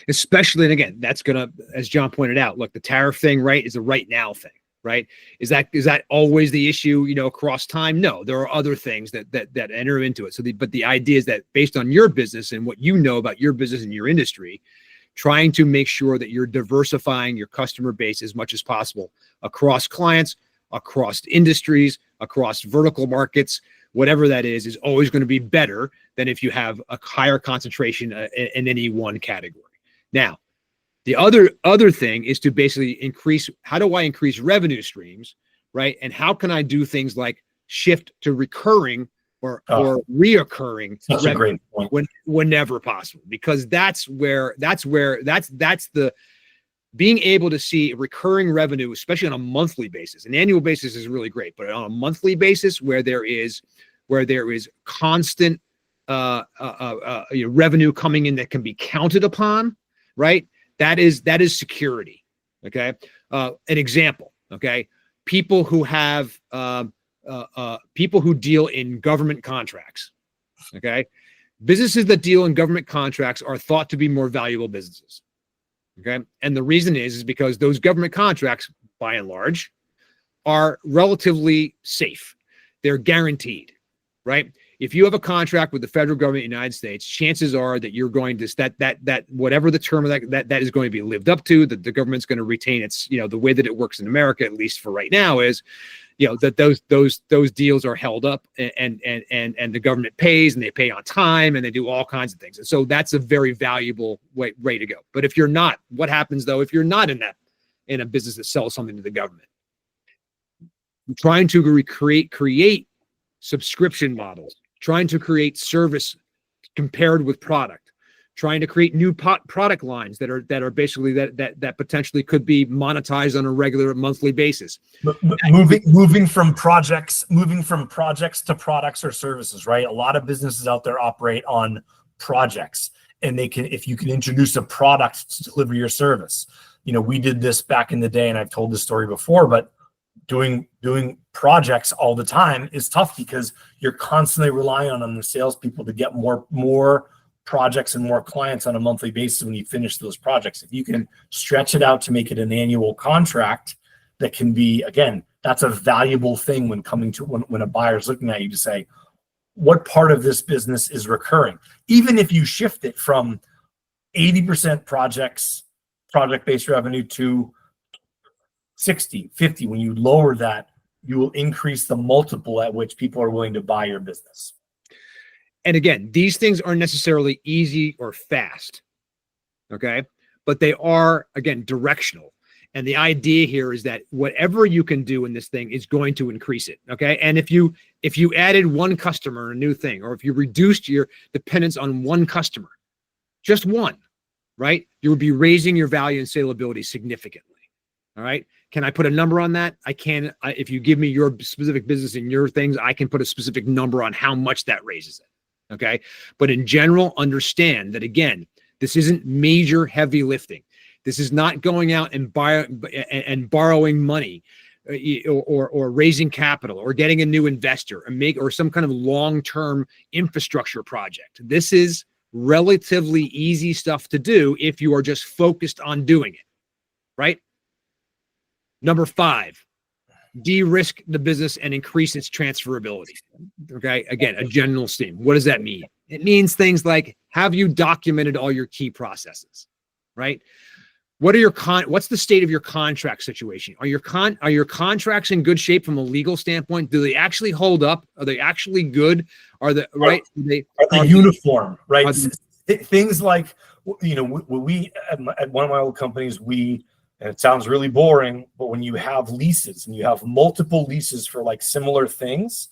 S2: Especially, and again, that's going to, as John pointed out, look, the tariff thing, right, is a right now thing, right? Is that always the issue, across time? No, there are other things that enter into it. But the idea is that based on your business and what you know about your business and your industry, trying to make sure that you're diversifying your customer base as much as possible across clients, across industries, across vertical markets, whatever that is always going to be better than if you have a higher concentration in any one category. Now, the other thing is to basically increase, how do I increase revenue streams, right? And how can I do things like shift to recurring or reoccurring
S3: That's a great point.
S2: whenever possible, because that's the being able to see recurring revenue, especially on a monthly basis. An annual basis is really great, but on a monthly basis where there is constant revenue coming in that can be counted upon, right? That is security. Okay. An example. Okay. People who have people who deal in government contracts. Okay. Businesses that deal in government contracts are thought to be more valuable businesses. Okay. And the reason is because those government contracts, by and large, are relatively safe. They're guaranteed, right? If you have a contract with the federal government of the United States, chances are that you're going to that whatever the term of that is going to be lived up to, that the government's going to retain its, the way that it works in America, at least for right now, is, that those deals are held up and the government pays, and they pay on time, and they do all kinds of things. And so that's a very valuable way to go. But if you're not, what happens though if you're not in a business that sells something to the government? Trying to create subscription models, trying to create service compared with product, trying to create new product lines that are basically that potentially could be monetized on a regular monthly basis.
S3: Moving from projects to products or services, right? A lot of businesses out there operate on projects, and if you can introduce a product to deliver your service. We did this back in the day, and I've told this story before, but doing projects all the time is tough because you're constantly relying on the salespeople to get more projects and more clients on a monthly basis when you finish those projects. If you can stretch it out to make it an annual contract, that can be, again, that's a valuable thing when a buyer's looking at you to say, what part of this business is recurring? Even if you shift it from 80% project-based revenue to 60, 50, when you lower that, you will increase the multiple at which people are willing to buy your business.
S2: And again, these things aren't necessarily easy or fast, okay? But they are, again, directional. And the idea here is that whatever you can do in this thing is going to increase it, okay? And if you added one customer, a new thing, or if you reduced your dependence on one customer, just one, right? You would be raising your value and saleability significantly, all right? Can I put a number on that? I can. If you give me your specific business and your things, I can put a specific number on how much that raises it. Okay. But in general, understand that, again, this isn't major heavy lifting. This is not going out and borrowing money or raising capital or getting a new investor or some kind of long-term infrastructure project. This is relatively easy stuff to do if you are just focused on doing it, right? Number 5, de-risk the business and increase its transferability. Okay. Again, a general theme. What does that mean? It means things like, have you documented all your key processes, right? What's the state of your contract situation? Are your contracts in good shape from a legal standpoint? Do they actually hold up? Are they actually good? Are they
S3: uniform, right? Things like, we at one of my old companies, and it sounds really boring, but when you have leases and you have multiple leases for like similar things,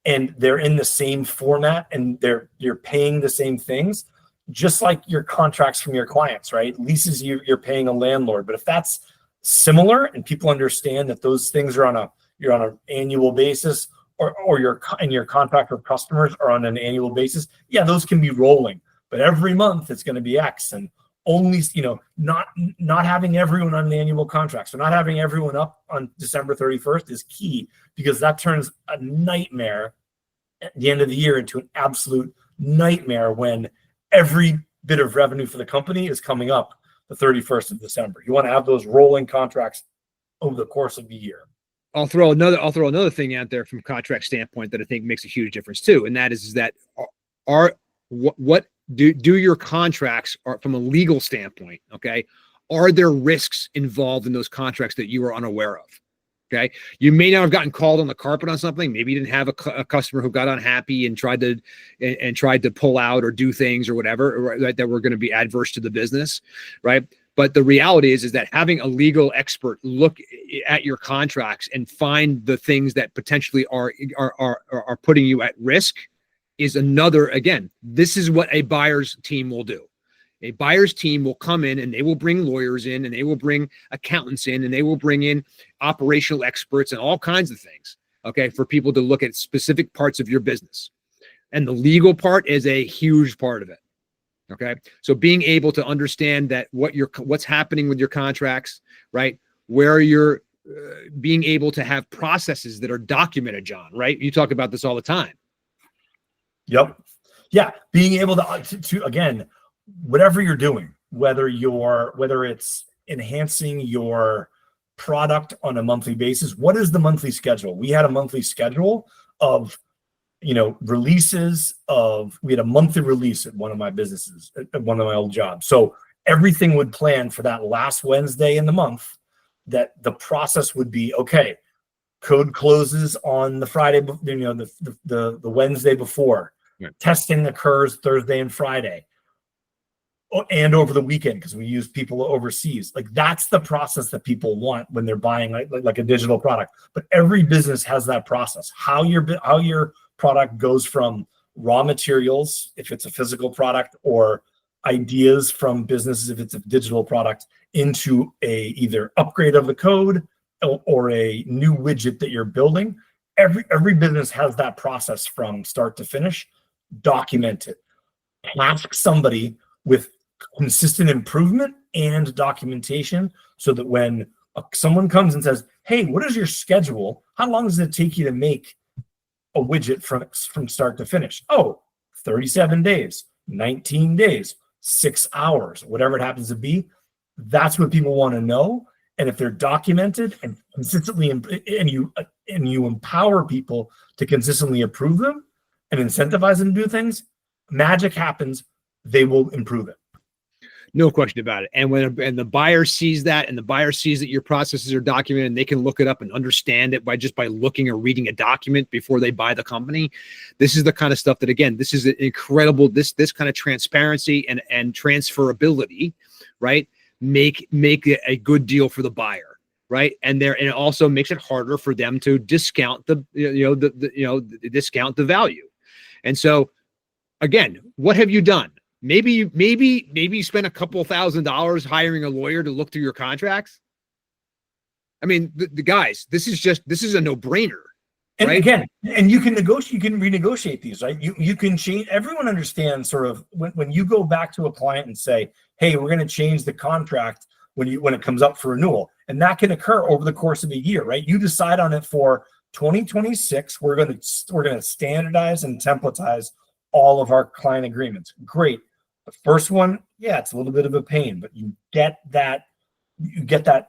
S3: and they're in the same format and you're paying the same things, just like your contracts from your clients, right? Leases, you're paying a landlord, but if that's similar and people understand that those things are you're on an annual basis, or your contract with customers are on an annual basis, yeah, those can be rolling, but every month it's going to be X. And only, not having everyone on an annual contract, so not having everyone up on December 31st is key, because that turns a nightmare at the end of the year into an absolute nightmare when every bit of revenue for the company is coming up the 31st of December. You want to have those rolling contracts over the course of the year.
S2: I'll throw another thing out there from a contract standpoint that I think makes a huge difference too, and that is that what do your contracts are from a legal standpoint, okay? Are there risks involved in those contracts that you are unaware of? Okay. You may not have gotten called on the carpet on something. Maybe you didn't have a customer who got unhappy and tried to pull out or do things or whatever, right, that were going to be adverse to the business. Right. But the reality is that having a legal expert look at your contracts and find the things that potentially are putting you at risk is another, again, this is what a buyer's team will do. A buyer's team will come in and they will bring lawyers in and they will bring accountants in and they will bring in operational experts and all kinds of things, okay, for people to look at specific parts of your business. And the legal part is a huge part of it. Okay. So being able to understand that what's happening with your contracts, right? Where you're being able to have processes that are documented, John, right? You talk about this all the time.
S3: Yep. Yeah. Being able to again, whatever you're doing, whether it's enhancing your product on a monthly basis, what is the monthly schedule? We had a monthly schedule of, releases we had a monthly release at one of my businesses, at one of my old jobs. So everything would plan for that last Wednesday in the month, that the process would be, okay, code closes on the Friday, the Wednesday before.
S2: Right.
S3: Testing occurs Thursday and Friday and over the weekend, because we use people overseas. Like, that's the process that people want when they're buying like a digital product. But every business has that process. How your product goes from raw materials, if it's a physical product, or ideas from businesses, if it's a digital product, into a either upgrade of the code or a new widget that you're building. Every business has that process from start to finish. Document it. Ask somebody with consistent improvement and documentation, so that when someone comes and says, hey, what is your schedule? How long does it take you to make a widget from start to finish? Oh, 37 days, 19 days, 6 hours, whatever it happens to be. That's what people want to know. And if they're documented and consistently, and you empower people to consistently approve them and incentivize them to do things, magic happens. They will improve it.
S2: No question about it. And when the buyer sees that, and the buyer sees that your processes are documented, and they can look it up and understand it by looking or reading a document before they buy the company. This is the kind of stuff that, again, this is incredible. This kind of transparency and transferability, right? Make it a good deal for the buyer, right? And it also makes it harder for them to discount discount the value. And so, again, what have you done? Maybe you spent a couple $1,000 hiring a lawyer to look through your contracts. I mean, the guys, this is a no-brainer.
S3: And
S2: right?
S3: Again, and you can renegotiate these, right? You can change. Everyone understands sort of when you go back to a client and say, hey, we're going to change the contract when it comes up for renewal. And that can occur over the course of a year, right? You decide on it for 2026. We're going to standardize and templatize all of our client agreements. Great. The first one, yeah, it's a little bit of a pain, but you get that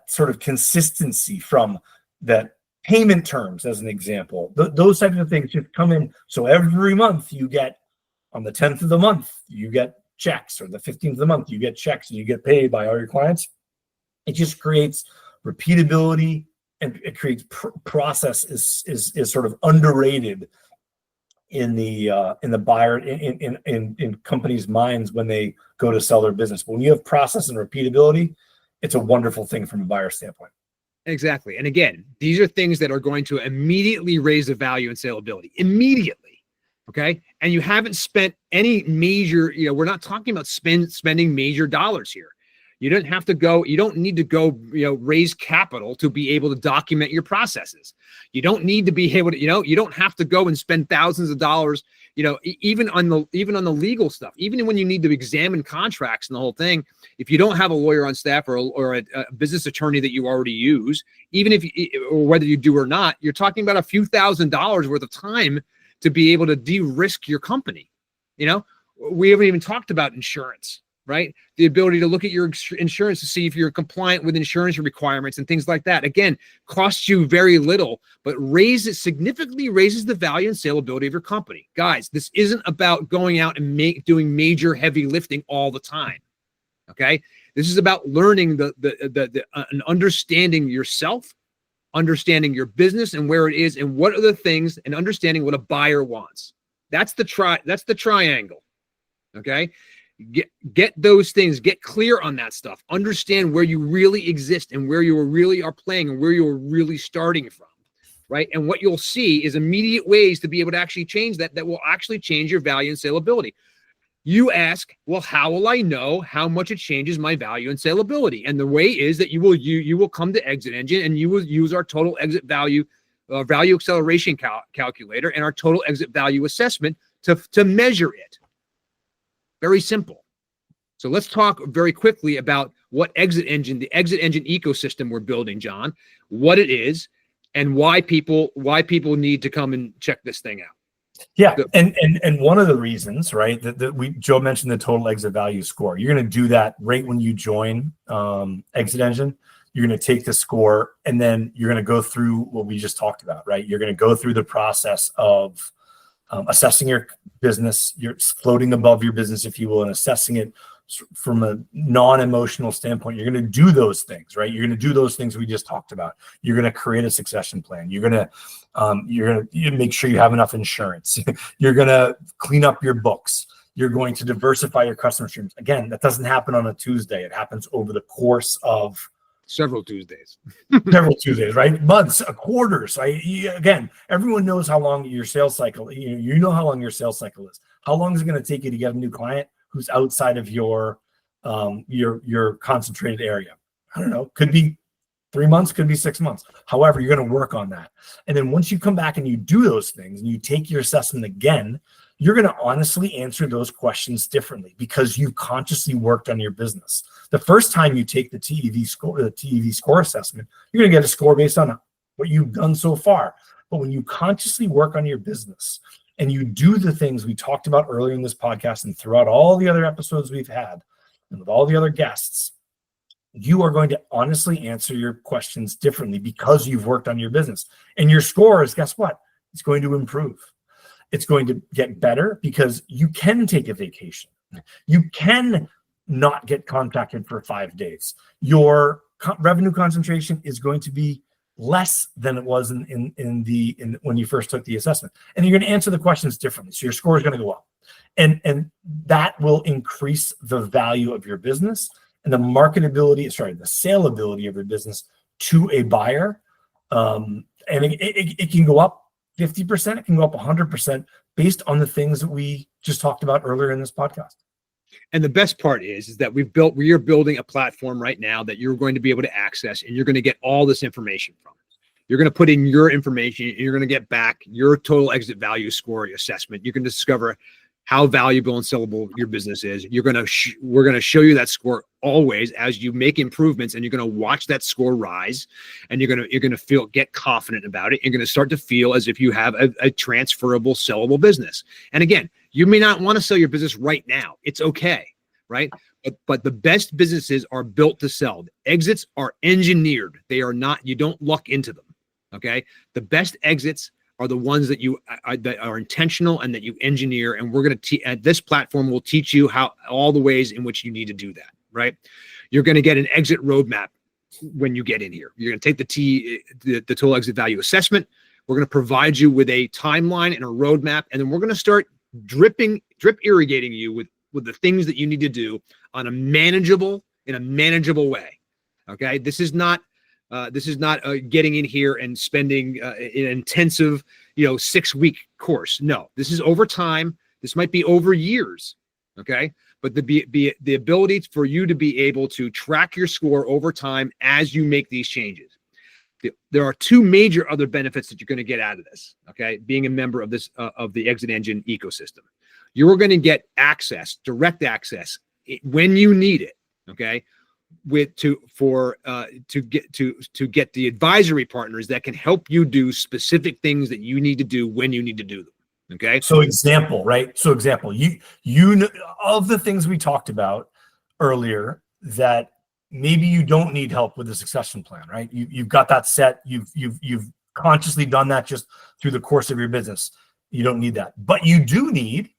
S3: sort of consistency from the payment terms, as an example. Those types of things just come in. So every month you get, on the 10th of the month, you get checks, or the 15th of the month, you get checks, and you get paid by all your clients. It just creates repeatability, and it creates process is sort of underrated in the buyer, in companies' minds when they go to sell their business. But when you have process and repeatability, it's a wonderful thing from a buyer standpoint.
S2: Exactly. And again, these are things that are going to immediately raise the value and saleability immediately. Okay. And you haven't spent any major, we're not talking about spending major dollars here. You don't have to go, you don't need to go, raise capital to be able to document your processes. You don't need to be able to, you don't have to go and spend thousands of dollars, even on the legal stuff, even when you need to examine contracts and the whole thing. If you don't have a lawyer on staff or a business attorney that you already use, even if or whether you do or not, you're talking about a few $1,000s worth of time to be able to de-risk your company. We haven't even talked about insurance. Right? The ability to look at your insurance to see if you're compliant with insurance requirements and things like that. Again, costs you very little, but significantly raises the value and saleability of your company. Guys, this isn't about going out and doing major heavy lifting all the time. Okay? This is about learning and understanding yourself, understanding your business and where it is and what are the things, and understanding what a buyer wants. That's the triangle. Okay. Get those things, get clear on that stuff, understand where you really exist and where you really are playing and where you're really starting from. Right. And what you'll see is immediate ways to be able to actually change that will actually change your value and saleability. You ask, well, how will I know how much it changes my value and saleability? And the way is that you will come to Exit Engine and you will use our total exit value acceleration calculator and our total exit value assessment to measure it. Very simple. So let's talk very quickly about what the Exit Engine ecosystem we're building, John, what it is, and why people need to come and check this thing out.
S3: Yeah, and one of the reasons, right, that Joe mentioned the total exit value score. You're going to do that right when you join Exit Engine. You're going to take the score, and then you're going to go through what we just talked about, right? You're going to go through the process of assessing your business. You're floating above your business, if you will, and assessing it from a non-emotional standpoint. You're going to do those things, right? You're going to do those things we just talked about. You're going to create a succession plan. You're going to make sure you have enough insurance. You're going to clean up your books. You're going to diversify your customer streams. Again, that doesn't happen on a Tuesday. It happens over the course of
S2: several Tuesdays,
S3: right? Months, quarters. Again, everyone knows how long your sales cycle. You know how long your sales cycle is. How long is it going to take you to get a new client who's outside of your concentrated area? I don't know. Could be 3 months, could be 6 months. However, you're going to work on that. And then once you come back and you do those things and you take your assessment again, you're going to honestly answer those questions differently because you've consciously worked on your business. The first time you take the TEV score assessment, you're going to get a score based on what you've done so far. But when you consciously work on your business and you do the things we talked about earlier in this podcast and throughout all the other episodes we've had and with all the other guests, you are going to honestly answer your questions differently because you've worked on your business. And your score is, guess what? It's going to improve. It's going to get better because you can take a vacation. You can not get contacted for 5 days. Your revenue concentration is going to be less than it was in when you first took the assessment. And you're going to answer the questions differently. So your score is going to go up. And that will increase the value of your business and the saleability of your business to a buyer. And it can go up 50%, it can go up 100% based on the things that we just talked about earlier in this podcast.
S2: And the best part is that we are building a platform right now that you're going to be able to access, and you're going to get all this information from. You're going to put in your information, and you're going to get back your total exit value score assessment. You can discover how valuable and sellable your business is. We're going to show you that score always as you make improvements, and you're going to watch that score rise, and you're going to get confident about it. You're going to start to feel as if you have a transferable, sellable business. And again, you may not want to sell your business right now. It's okay, right? But the best businesses are built to sell. Exits are engineered. They are not. You don't luck into them. Okay, the best exits are the ones that that are intentional and that you engineer. And we're going to at this platform, we'll teach you how all the ways in which you need to do that, right? You're going to get an exit roadmap when you get in here. You're going to take the total exit value assessment. We're going to provide you with a timeline and a roadmap. And then we're going to start drip irrigating you with the things that you need to do in a manageable way. Okay. This is not getting in here and spending an intensive, 6-week course. No, this is over time. This might be over years. Okay. But the ability for you to be able to track your score over time as you make these changes. There are two major other benefits that you're going to get out of this. Okay. Being a member of this, of the Exit Engine ecosystem, you're going to get direct access when you need it. Okay. To get the advisory partners that can help you do specific things that you need to do when you need to do them. Okay.
S3: So example, you know, of the things we talked about earlier that maybe you don't need help with the succession plan, right? You've got that set. You've consciously done that just through the course of your business. You don't need that, but you do need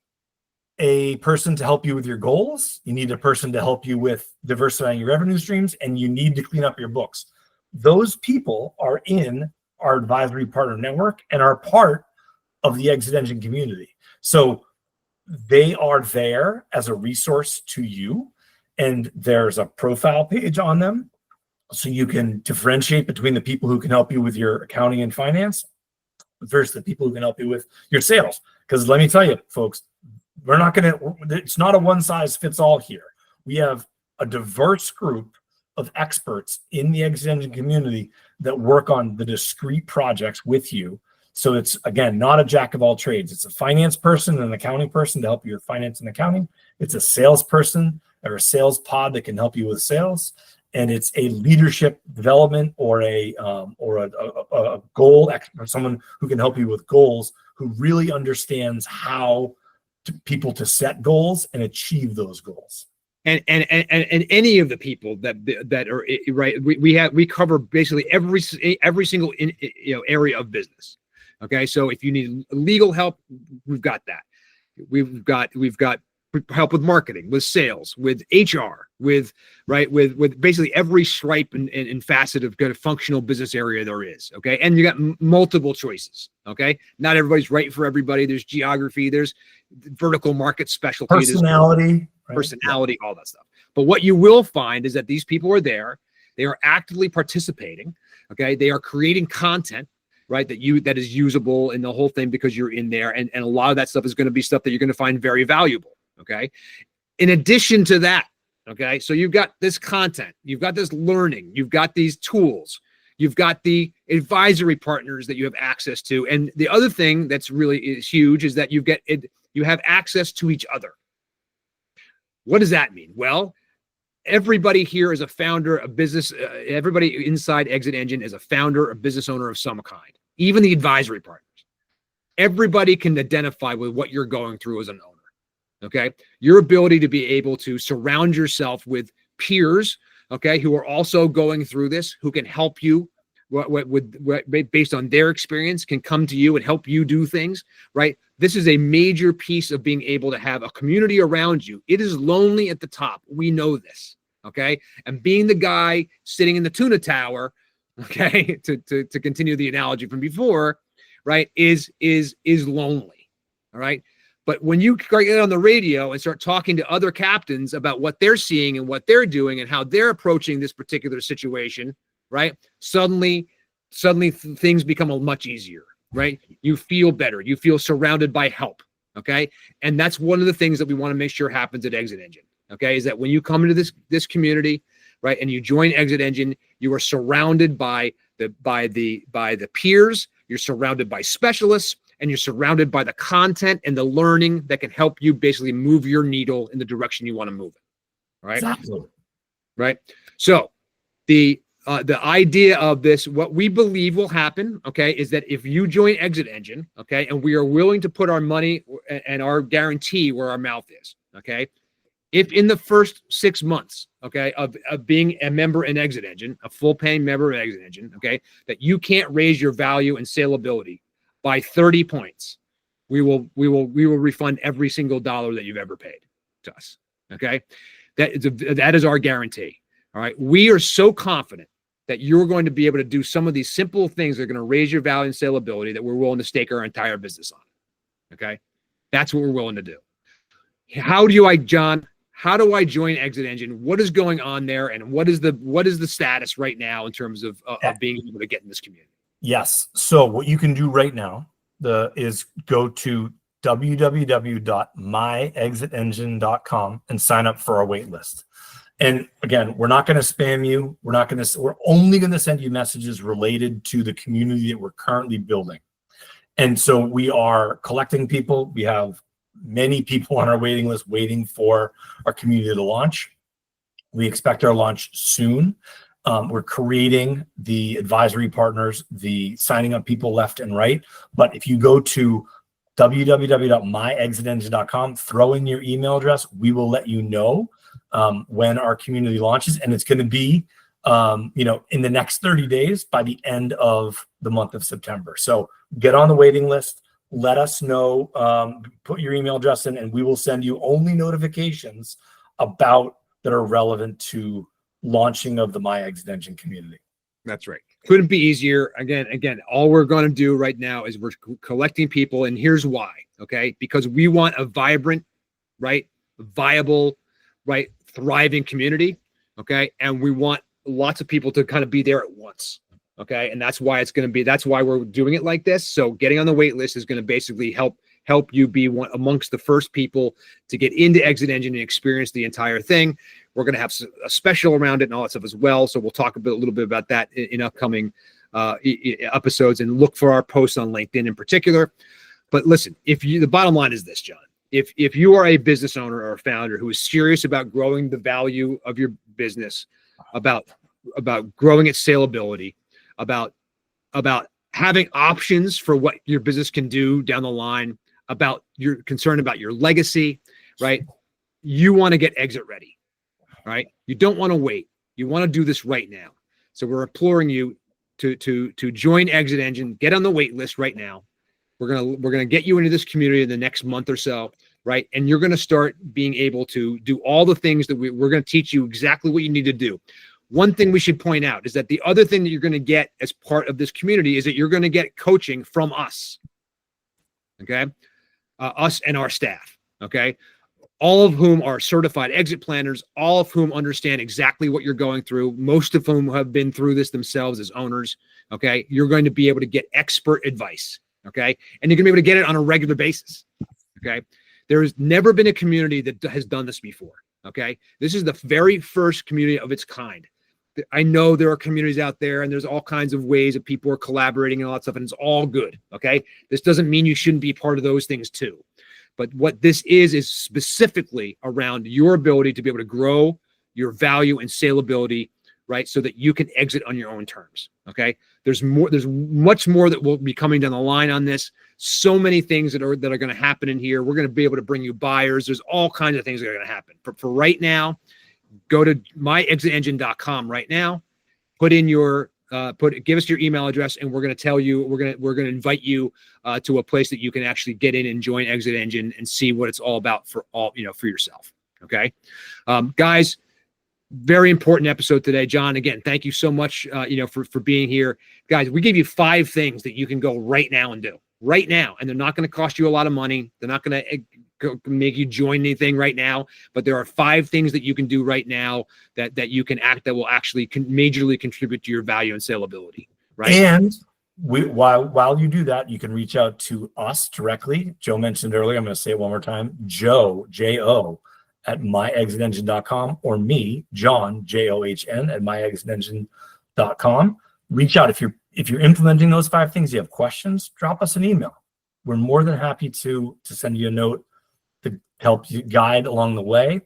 S3: a person to help you with your goals. You need a person to help you with diversifying your revenue streams, and you need to clean up your books. those people are in our advisory partner network and are part of the Exit Engine community. So they are there as a resource to you, and there's a profile page on them, so you can differentiate between the people who can help you with your accounting and finance versus the people who can help you with your sales. Because let me tell you, folks, it's not a one size fits all here. We have a diverse group of experts in the Exit Engine community that work on the discrete projects with you. So it's, again, not a jack of all trades. It's a finance person and an accounting person to help you with finance and accounting. It's a salesperson or a sales pod that can help you with sales. And it's a leadership development or a goal expert, someone who can help you with goals, who really understands how people to set goals and achieve those goals.
S2: And any of the people that are right, we cover basically every single area of business. Okay, so if you need legal help, we've got that. We've got help with marketing, with sales, with HR, with basically every stripe and facet of kind of functional business area there is. Okay, and you got multiple choices. Okay, not everybody's right for everybody. There's geography, there's vertical market specialty,
S3: personality,
S2: all that stuff. But what you will find is that these people are there. They are actively participating. Okay, they are creating content, right, that is usable in the whole thing because you're in there, and a lot of that stuff is going to be stuff that you're going to find very valuable. Okay, in addition to that, okay, so you've got this content, you've got this learning, you've got these tools, you've got the advisory partners that you have access to, and the other thing that's really is huge is that you have access to each other. What does that mean? Well, everybody here is a founder of business. Everybody inside Exit Engine is a founder, a business owner of some kind, even the advisory partners. Everybody can identify with what you're going through as an owner. Okay. Your ability to be able to surround yourself with peers, okay, who are also going through this, who can help you based on their experience, can come to you and help you do things, right? This is a major piece of being able to have a community around you. It is lonely at the top. We know this, okay? And being the guy sitting in the tuna tower, okay, to continue the analogy from before, right, is lonely, all right? But when you get on the radio and start talking to other captains about what they're seeing and what they're doing and how they're approaching this particular situation, right? Suddenly things become much easier, right? You feel better. You feel surrounded by help, okay? And that's one of the things that we want to make sure happens at Exit Engine, okay? Is that when you come into this community, right, and you join Exit Engine, you are surrounded by the peers, you're surrounded by specialists, and you're surrounded by the content and the learning that can help you basically move your needle in the direction you want to move it. Right?
S3: Exactly.
S2: Right. So the idea of this, what we believe will happen, okay, is that if you join Exit Engine, okay, and we are willing to put our money and our guarantee where our mouth is, okay, if in the first 6 months, okay, of being a member in Exit Engine, a full paying member of Exit Engine, okay, that you can't raise your value and saleability by 30 points, we will refund every single dollar that you've ever paid to us. Okay, that is our guarantee. All right, we are so confident that you're going to be able to do some of these simple things that are going to raise your value and saleability that we're willing to stake our entire business on. Okay, that's what we're willing to do. How do I join Exit Engine? What is going on there, and what is the status right now in terms of being able to get in this community?
S3: Yes. So what you can do right now is go to www.myexitengine.com and sign up for our wait list. And again, we're not going to spam you. We're only going to send you messages related to the community that we're currently building. And so we are collecting people. We have many people on our waiting list waiting for our community to launch. We expect our launch soon. We're creating the advisory partners, the signing up people left and right. But if you go to www.myexitengine.com, throw in your email address, we will let you know when our community launches. And it's going to be, in the next 30 days by the end of the month of September. So get on the waiting list. Let us know, put your email address in, and we will send you only notifications that are relevant to launching of the My Exit Engine community.
S2: That's right. Couldn't be easier. Again, all we're going to do right now is we're collecting people, and here's why. Okay, because we want a vibrant, right, viable, right, thriving community. Okay, and we want lots of people to kind of be there at once. Okay, and that's why that's why we're doing it like this. So getting on the wait list is going to basically help you be one amongst the first people to get into Exit Engine and experience the entire thing. We're going to have a special around it and all that stuff as well. So we'll talk a little bit about that in upcoming episodes, and look for our posts on LinkedIn in particular. But listen, the bottom line is this, John, if you are a business owner or a founder who is serious about growing the value of your business, about growing its salability, about having options for what your business can do down the line, about you're concerned about your legacy, right? You want to get exit ready, right? You don't want to wait. You want to do this right now. So we're imploring you to join Exit Engine, get on the wait list right now. We're gonna get you into this community in the next month or so, right? And you're gonna start being able to do all the things that we're gonna teach you exactly what you need to do. One thing we should point out is that the other thing that you're gonna get as part of this community is that you're gonna get coaching from us, okay? Us and our staff, okay? All of whom are certified exit planners, all of whom understand exactly what you're going through, most of whom have been through this themselves as owners, okay? You're going to be able to get expert advice, okay? And you're going to be able to get it on a regular basis, okay? There has never been a community that has done this before, okay? This is the very first community of its kind. I know there are communities out there, and there's all kinds of ways that people are collaborating and all that stuff, and it's all good, okay? This doesn't mean you shouldn't be part of those things too. But what this is specifically around your ability to be able to grow your value and salability, right? So that you can exit on your own terms, okay? There's much more that will be coming down the line on this. So many things that are going to happen in here. We're going to be able to bring you buyers. There's all kinds of things that are going to happen. For right now, go to myexitengine.com right now, put in your give us your email address, and we're going to tell you, we're going to invite you to a place that you can actually get in and join Exit Engine and see what it's all about for for yourself. Okay. Guys, very important episode today. John, again, thank you so much, for being here. Guys, we gave you 5 things that you can go right now and do right now. And they're not going to cost you a lot of money. They're not going to make you join anything right now, but there are 5 things that you can do right now that you can act that will actually majorly contribute to your value and salability. Right.
S3: And while you do that, you can reach out to us directly. Joe mentioned earlier, I'm going to say it one more time, Joe, J-O, at myexitengine.com, or me, John, John, at myexitengine.com. Reach out. If you're implementing those 5 things, you have questions, drop us an email. We're more than happy to send you a note to help you guide along the way.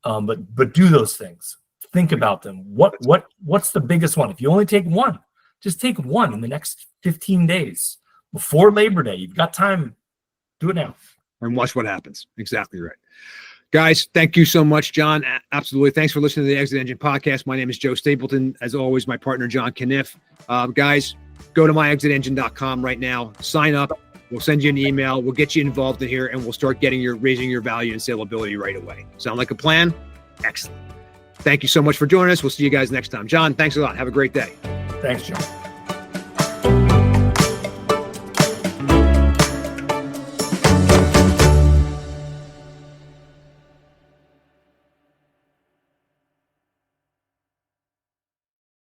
S3: But do those things. Think about them. What's the biggest one? If you only take one, just take one in the next 15 days before Labor Day. You've got time. Do it now.
S2: And watch what happens. Exactly right. Guys, thank you so much, John. Absolutely. Thanks for listening to the Exit Engine podcast. My name is Joe Stapleton. As always, my partner, John Kniff. Guys, go to myexitengine.com right now. Sign up. We'll send you an email. We'll get you involved in here, and we'll start raising your value and salability right away. Sound like a plan? Excellent. Thank you so much for joining us. We'll see you guys next time. John, thanks a lot. Have a great day.
S3: Thanks, John.